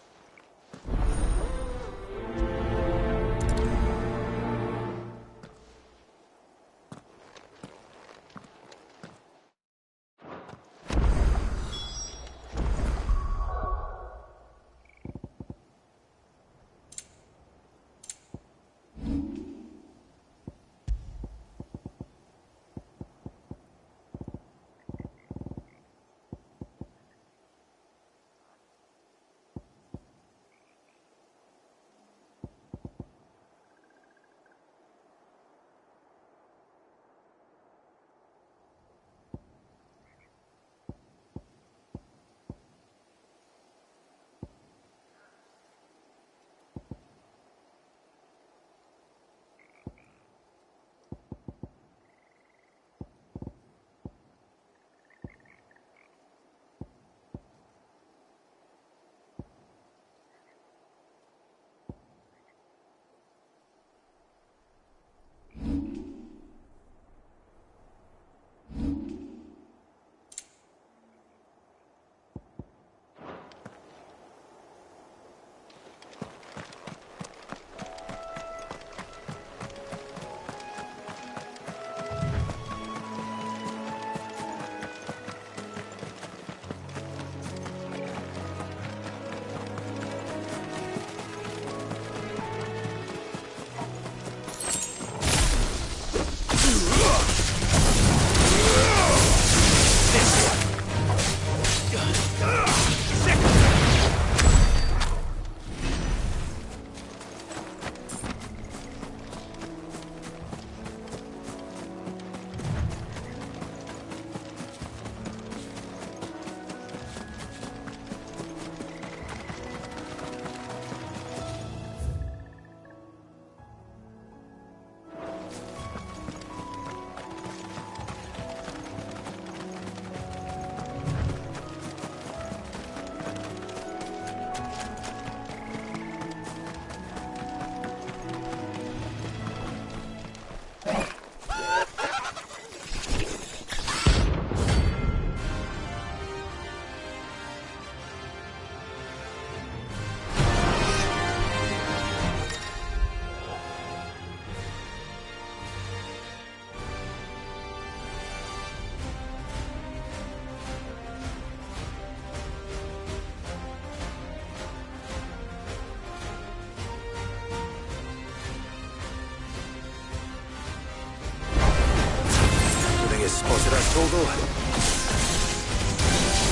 Spotted us, Torgal?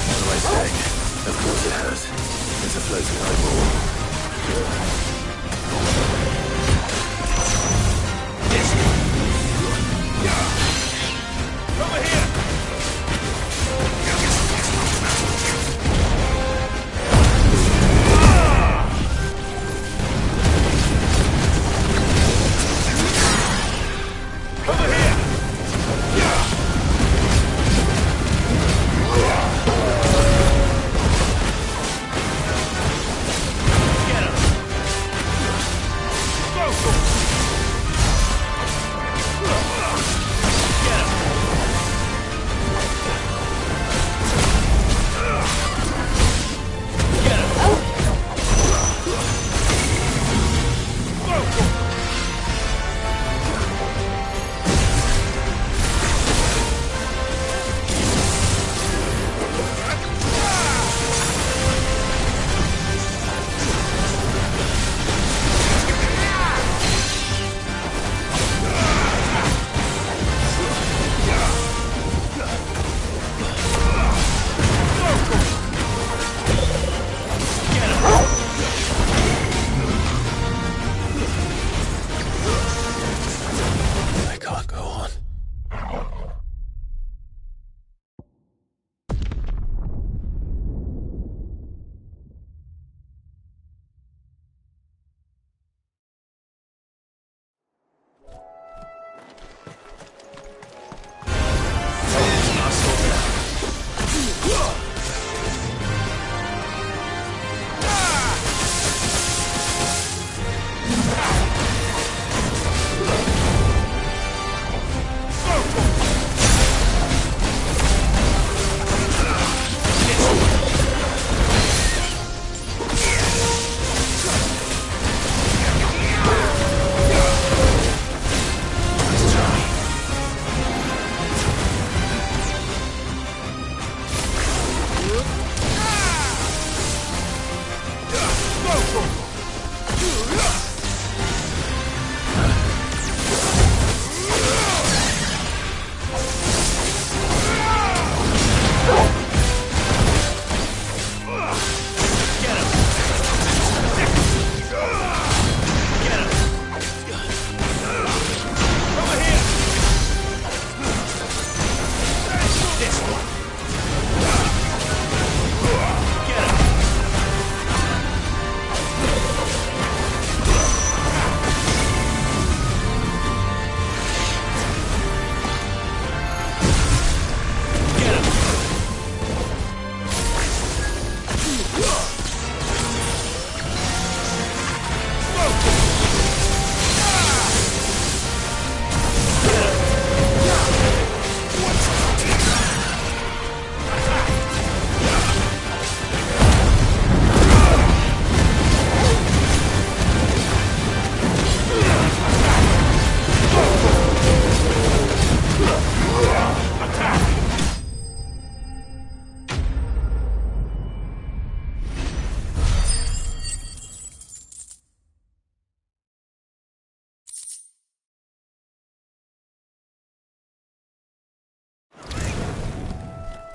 What am I saying? Of course it has. It's a floating eyeball. Over here!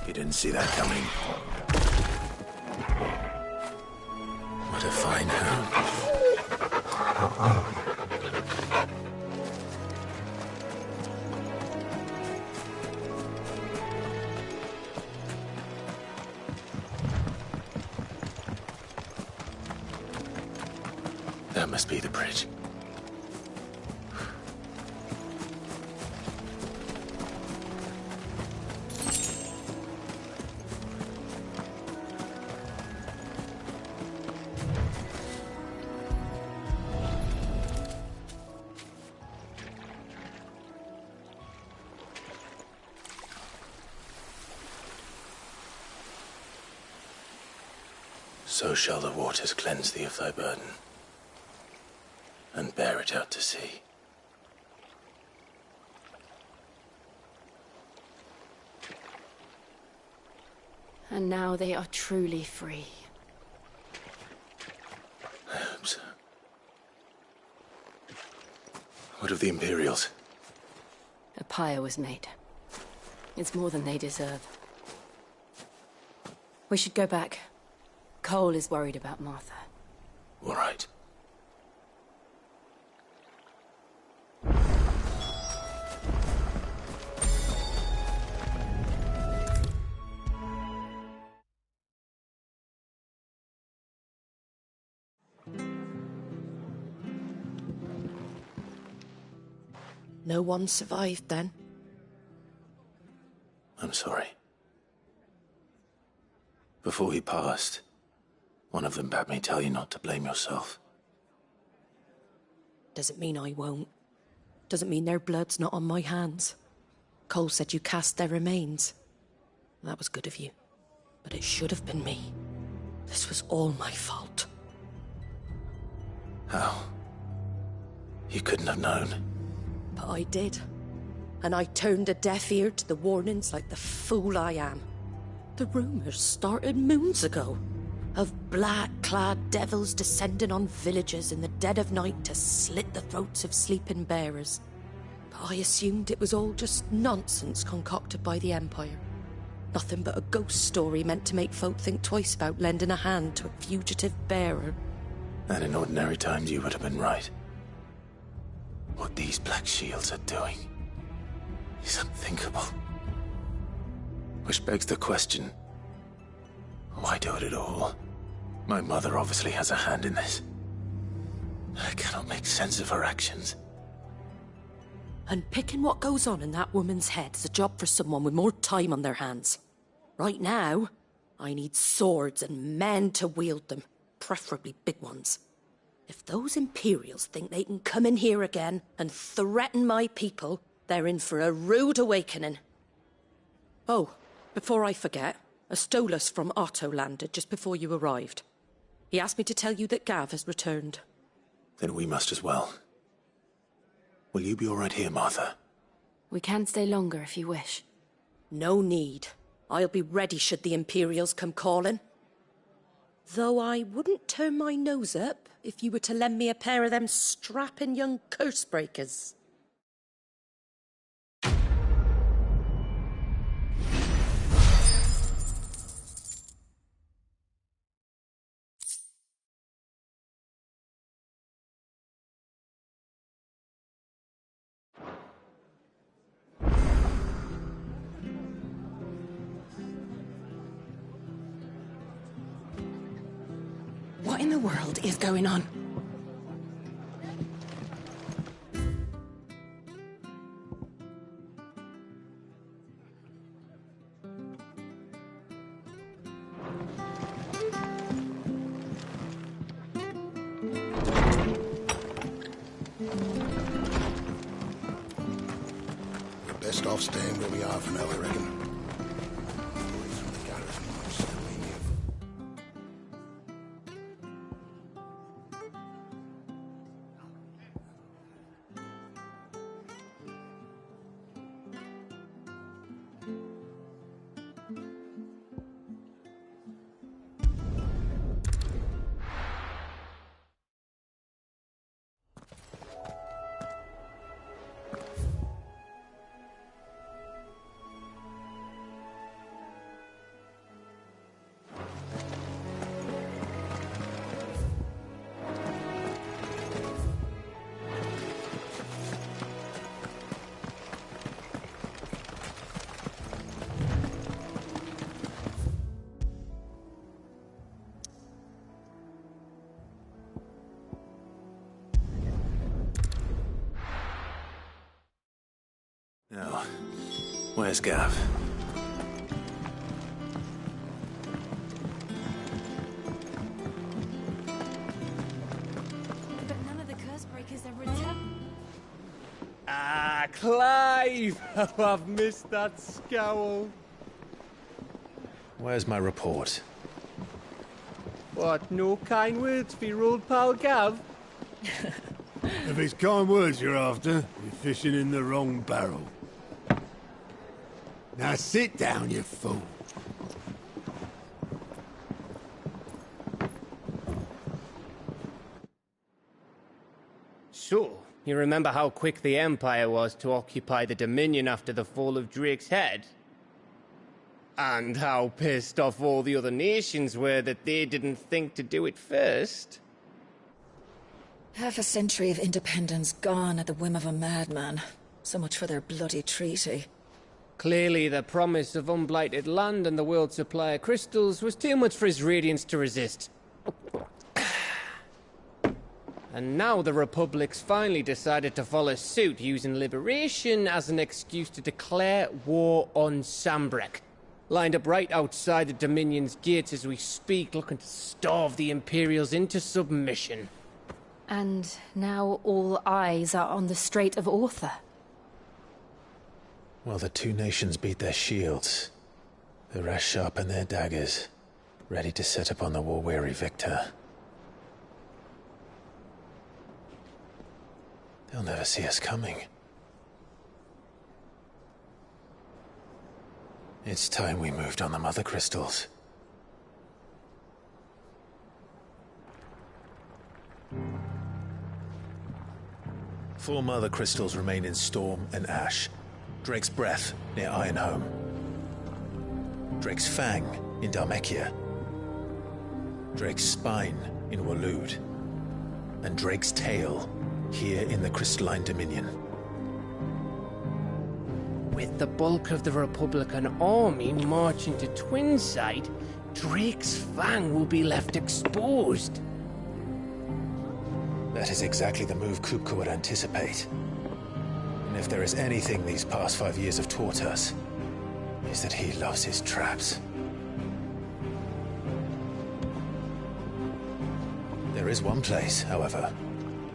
You didn't see that coming. What a fine hound. That must be the bridge. So shall the waters cleanse thee of thy burden, and bear it out to sea. And now they are truly free. I hope so. What of the Imperials? A pyre was made. It's more than they deserve. We should go back. Cole is worried about Martha. All right. No one survived then? I'm sorry. Before he passed, one of them bade me tell you not to blame yourself. Doesn't mean I won't. Doesn't mean their blood's not on my hands. Cole said you cast their remains. That was good of you. But it should have been me. This was all my fault. How? You couldn't have known. But I did. And I turned a deaf ear to the warnings like the fool I am. The rumours started moons ago. Of black-clad devils descending on villages in the dead of night to slit the throats of sleeping bearers. But I assumed it was all just nonsense concocted by the Empire. Nothing but a ghost story meant to make folk think twice about lending a hand to a fugitive bearer. And in ordinary times you would have been right. What these Black Shields are doing is unthinkable. Which begs the question, why do it at all? My mother obviously has a hand in this. I cannot make sense of her actions. And picking what goes on in that woman's head is a job for someone with more time on their hands. Right now, I need swords and men to wield them, preferably big ones. If those Imperials think they can come in here again and threaten my people, they're in for a rude awakening. Oh, before I forget, a Stolas from Otto landed just before you arrived. He asked me to tell you that Gav has returned. Then we must as well. Will you be all right here, Martha? We can stay longer if you wish. No need. I'll be ready should the Imperials come calling. Though I wouldn't turn my nose up if you were to lend me a pair of them strapping young curse-breakers. What in the world is going on? We're best off staying where we are for now, I reckon. Away from the garrison once that we knew. Where's Gav? But none of the curse breakers ever returned. Ah, Clive! Oh, I've missed that scowl. Where's my report? What, no kind words for your old pal Gav? If it's kind words you're after, you're fishing in the wrong barrel. Now sit down, you fool. So, you remember how quick the Empire was to occupy the Dominion after the fall of Drake's head? And how pissed off all the other nations were that they didn't think to do it first? Half a century of independence gone at the whim of a madman. So much for their bloody treaty. Clearly, the promise of unblighted land and the world's supply of crystals was too much for his radiance to resist. And now the Republic's finally decided to follow suit, using liberation as an excuse to declare war on Sambrek. Lined up right outside the Dominion's gates as we speak, looking to starve the Imperials into submission. And now all eyes are on the Strait of Author. Well, the two nations beat their shields. The rest sharpen their daggers, ready to set upon the war-weary victor. They'll never see us coming. It's time we moved on the Mother Crystals. Four Mother Crystals remain in Storm and Ash. Drake's Breath near Ironhome. Drake's Fang in Dharmekia. Drake's Spine in Waloed. And Drake's Tail here in the Crystalline Dominion. With the bulk of the Republican army marching to Twinside, Drake's Fang will be left exposed. That is exactly the move Kupka would anticipate. And if there is anything these past 5 years have taught us, is that he loves his traps. There is one place, however,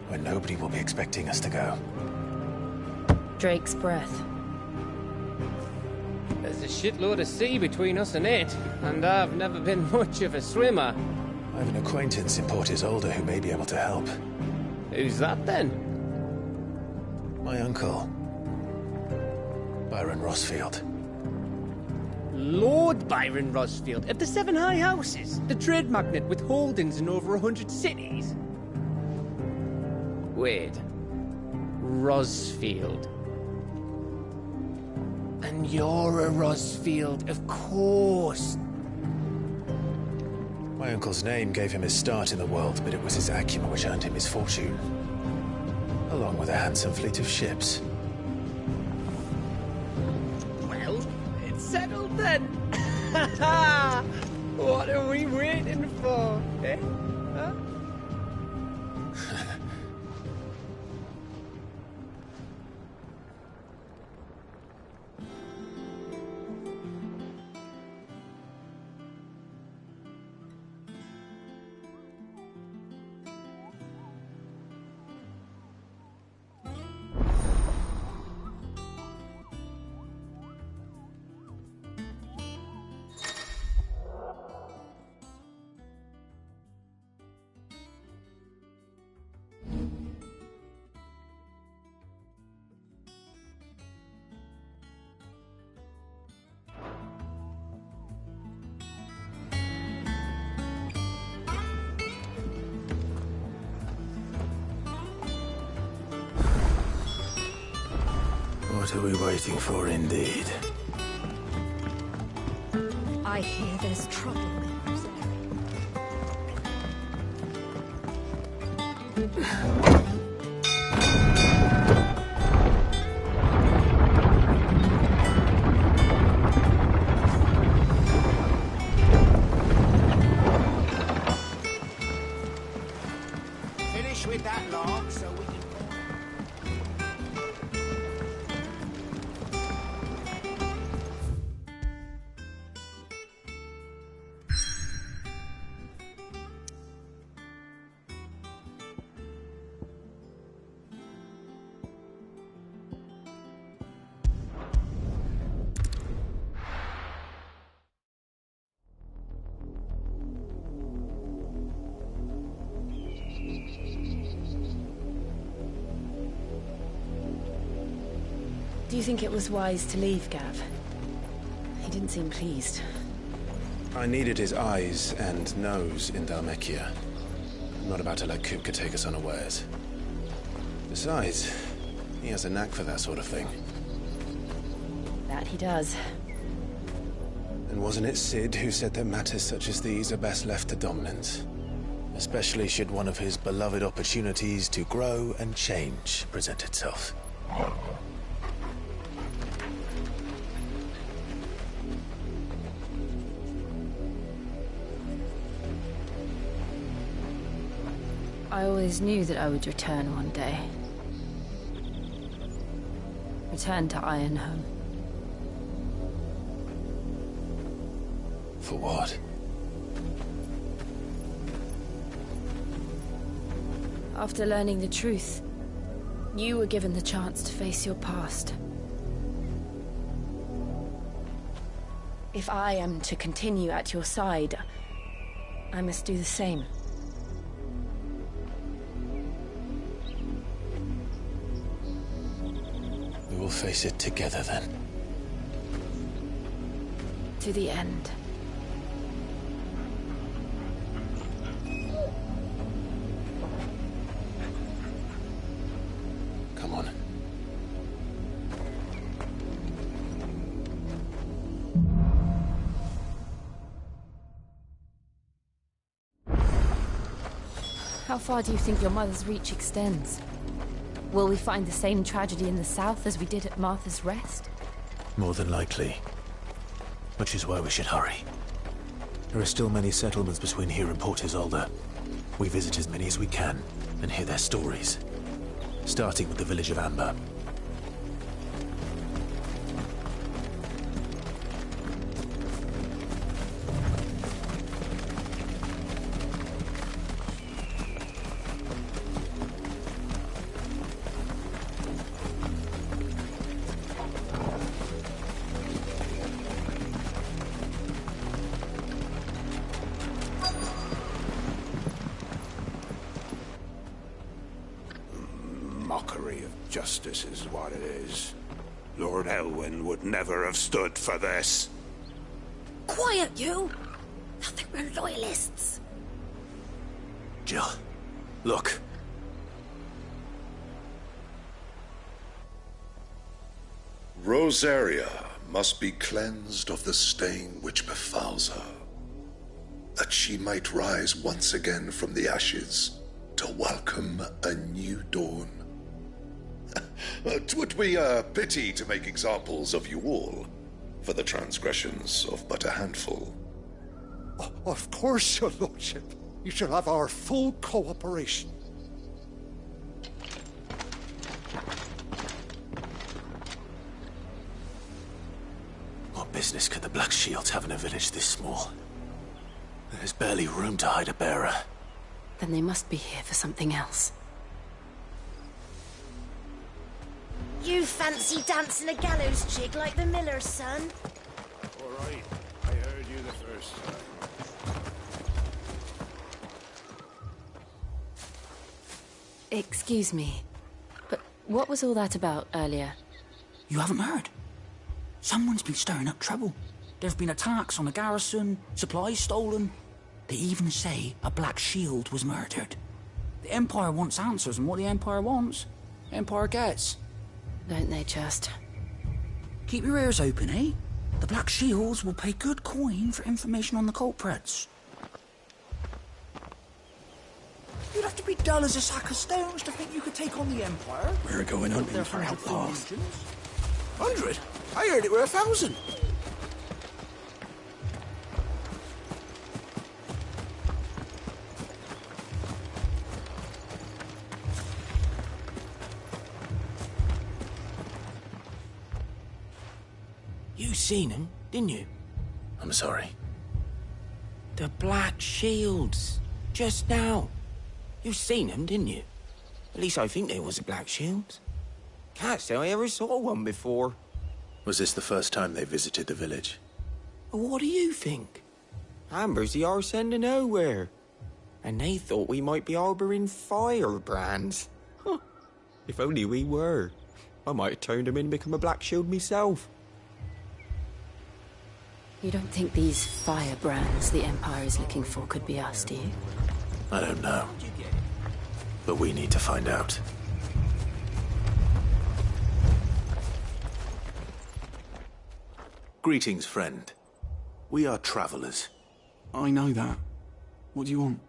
where nobody will be expecting us to go. Drake's Breath. There's a shitload of sea between us and it, and I've never been much of a swimmer. I have an acquaintance in Port Isolde who may be able to help. Who's that then? My uncle, Byron Rosfield. Lord Byron Rosfield of the Seven High Houses, the trade magnate with holdings in over 100 cities. Wait, Rosfield. And you're a Rosfield, of course. My uncle's name gave him his start in the world, but it was his acumen which earned him his fortune. Along with a handsome fleet of ships. Well, it's settled then. What are we waiting for, eh? Huh? What are we waiting for, indeed? I hear there's trouble in Rosario. Finish with that log so we can... you think it was wise to leave, Gav? He didn't seem pleased. I needed his eyes and nose in Dhalmekia. I'm not about to let Kupka take us unawares. Besides, he has a knack for that sort of thing. That he does. And wasn't it Sid who said that matters such as these are best left to dominance? Especially should one of his beloved opportunities to grow and change present itself. I always knew that I would return one day. Return to Ironhome. For what? After learning the truth, you were given the chance to face your past. If I am to continue at your side, I must do the same. We will face it together then. To the end. Come on. How far do you think your mother's reach extends? Will we find the same tragedy in the south as we did at Martha's Rest? More than likely. Which is why we should hurry. There are still many settlements between here and Port Isolde. We visit as many as we can and hear their stories. Starting with the village of Amber. Mockery of justice is what it is. Lord Elwyn would never have stood for this. Quiet, you! Thought they were loyalists. Jill, look. Rosaria must be cleansed of the stain which befouls her, that she might rise once again from the ashes to welcome a new dawn. 'Twould be a pity to make examples of you all, for the transgressions of but a handful. Of course, your lordship. You shall have our full cooperation. What business could the Black Shields have in a village this small? There's barely room to hide a bearer. Then they must be here for something else. You fancy dancing a gallows jig like the miller's son? All right, I heard you the first time. Excuse me, but what was all that about earlier? You haven't heard? Someone's been stirring up trouble. There've been attacks on the garrison, supplies stolen. They even say a Black Shield was murdered. The Empire wants answers, and what the Empire wants, the Empire gets. Don't they just? Keep your ears open, eh? The Black Shields will pay good coin for information on the culprits. You'd have to be dull as a sack of stones to think you could take on the Empire. We're going hunting Their for hundred outlaws. legions. 100? I heard it were 1,000. You seen him, didn't you? I'm sorry. The Black Shields. Just now. You seen him, didn't you? At least I think there was a Black Shield. Can't say I ever saw one before. Was this the first time they visited the village? What do you think? Amber's the arse end of nowhere. And they thought we might be harbouring firebrands. Huh. If only we were. I might have turned him in and become a Black Shield myself. You don't think these firebrands the Empire is looking for could be us, do you? I don't know. But we need to find out. Greetings, friend. We are travelers. I know that. What do you want?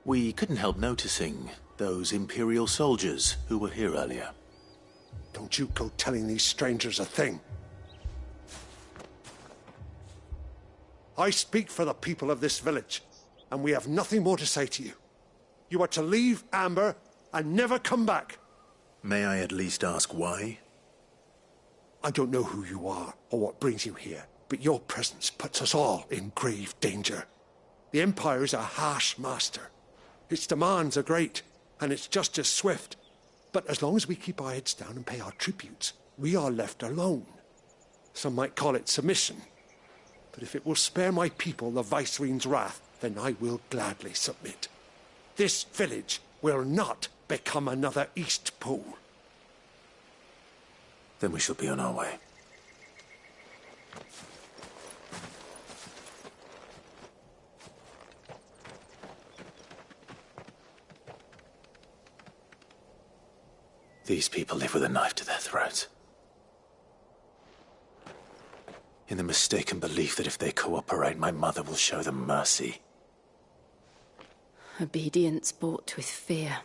We couldn't help noticing those Imperial soldiers who were here earlier. Don't you go telling these strangers a thing. I speak for the people of this village, and we have nothing more to say to you. You are to leave Amber and never come back. May I at least ask why? I don't know who you are or what brings you here, but your presence puts us all in grave danger. The Empire is a harsh master. Its demands are great, and its justice swift. But as long as we keep our heads down and pay our tributes, we are left alone. Some might call it submission. But if it will spare my people the Viceroy's wrath, then I will gladly submit. This village will not become another East Pool. Then we shall be on our way. These people live with a knife to their throats. In the mistaken belief that if they cooperate, my mother will show them mercy. Obedience bought with fear.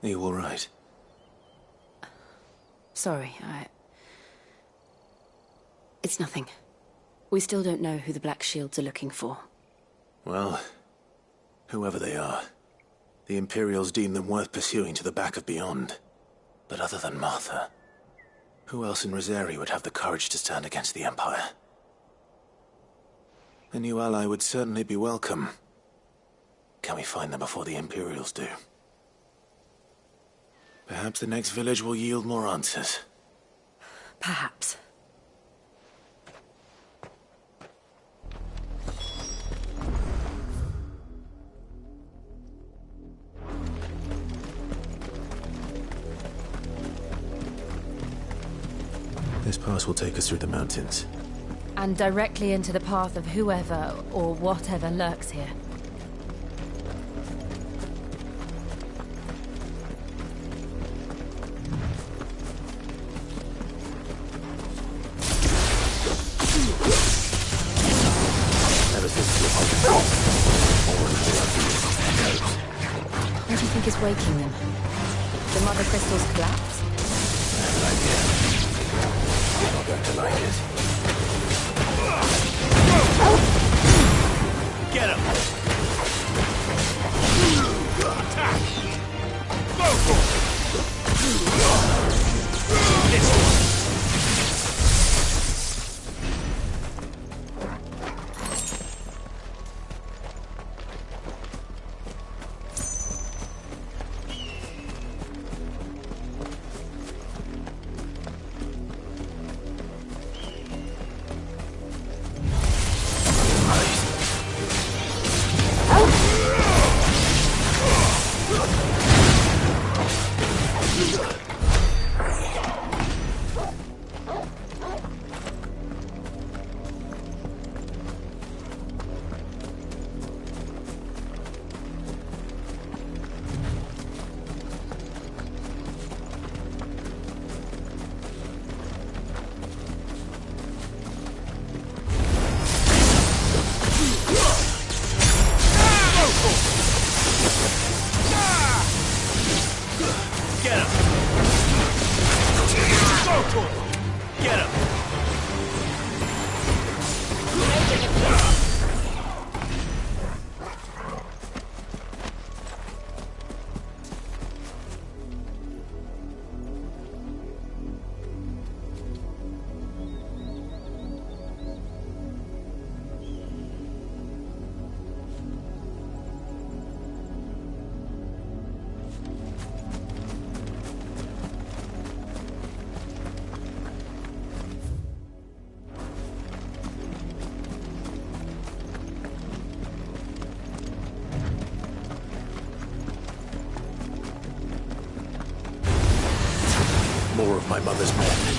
Are you all right? Sorry, It's nothing. We still don't know who the Black Shields are looking for. Well, whoever they are, the Imperials deem them worth pursuing to the back of beyond. But other than Martha, who else in Rosari would have the courage to stand against the Empire? A new ally would certainly be welcome. Can we find them before the Imperials do? Perhaps the next village will yield more answers. Perhaps. This pass will take us through the mountains. And directly into the path of whoever or whatever lurks here. What do you think is waking them? The Mother Crystal's collapse? You're not going to like it. Get him! Attack! Go for it! This one! more of my mother's men.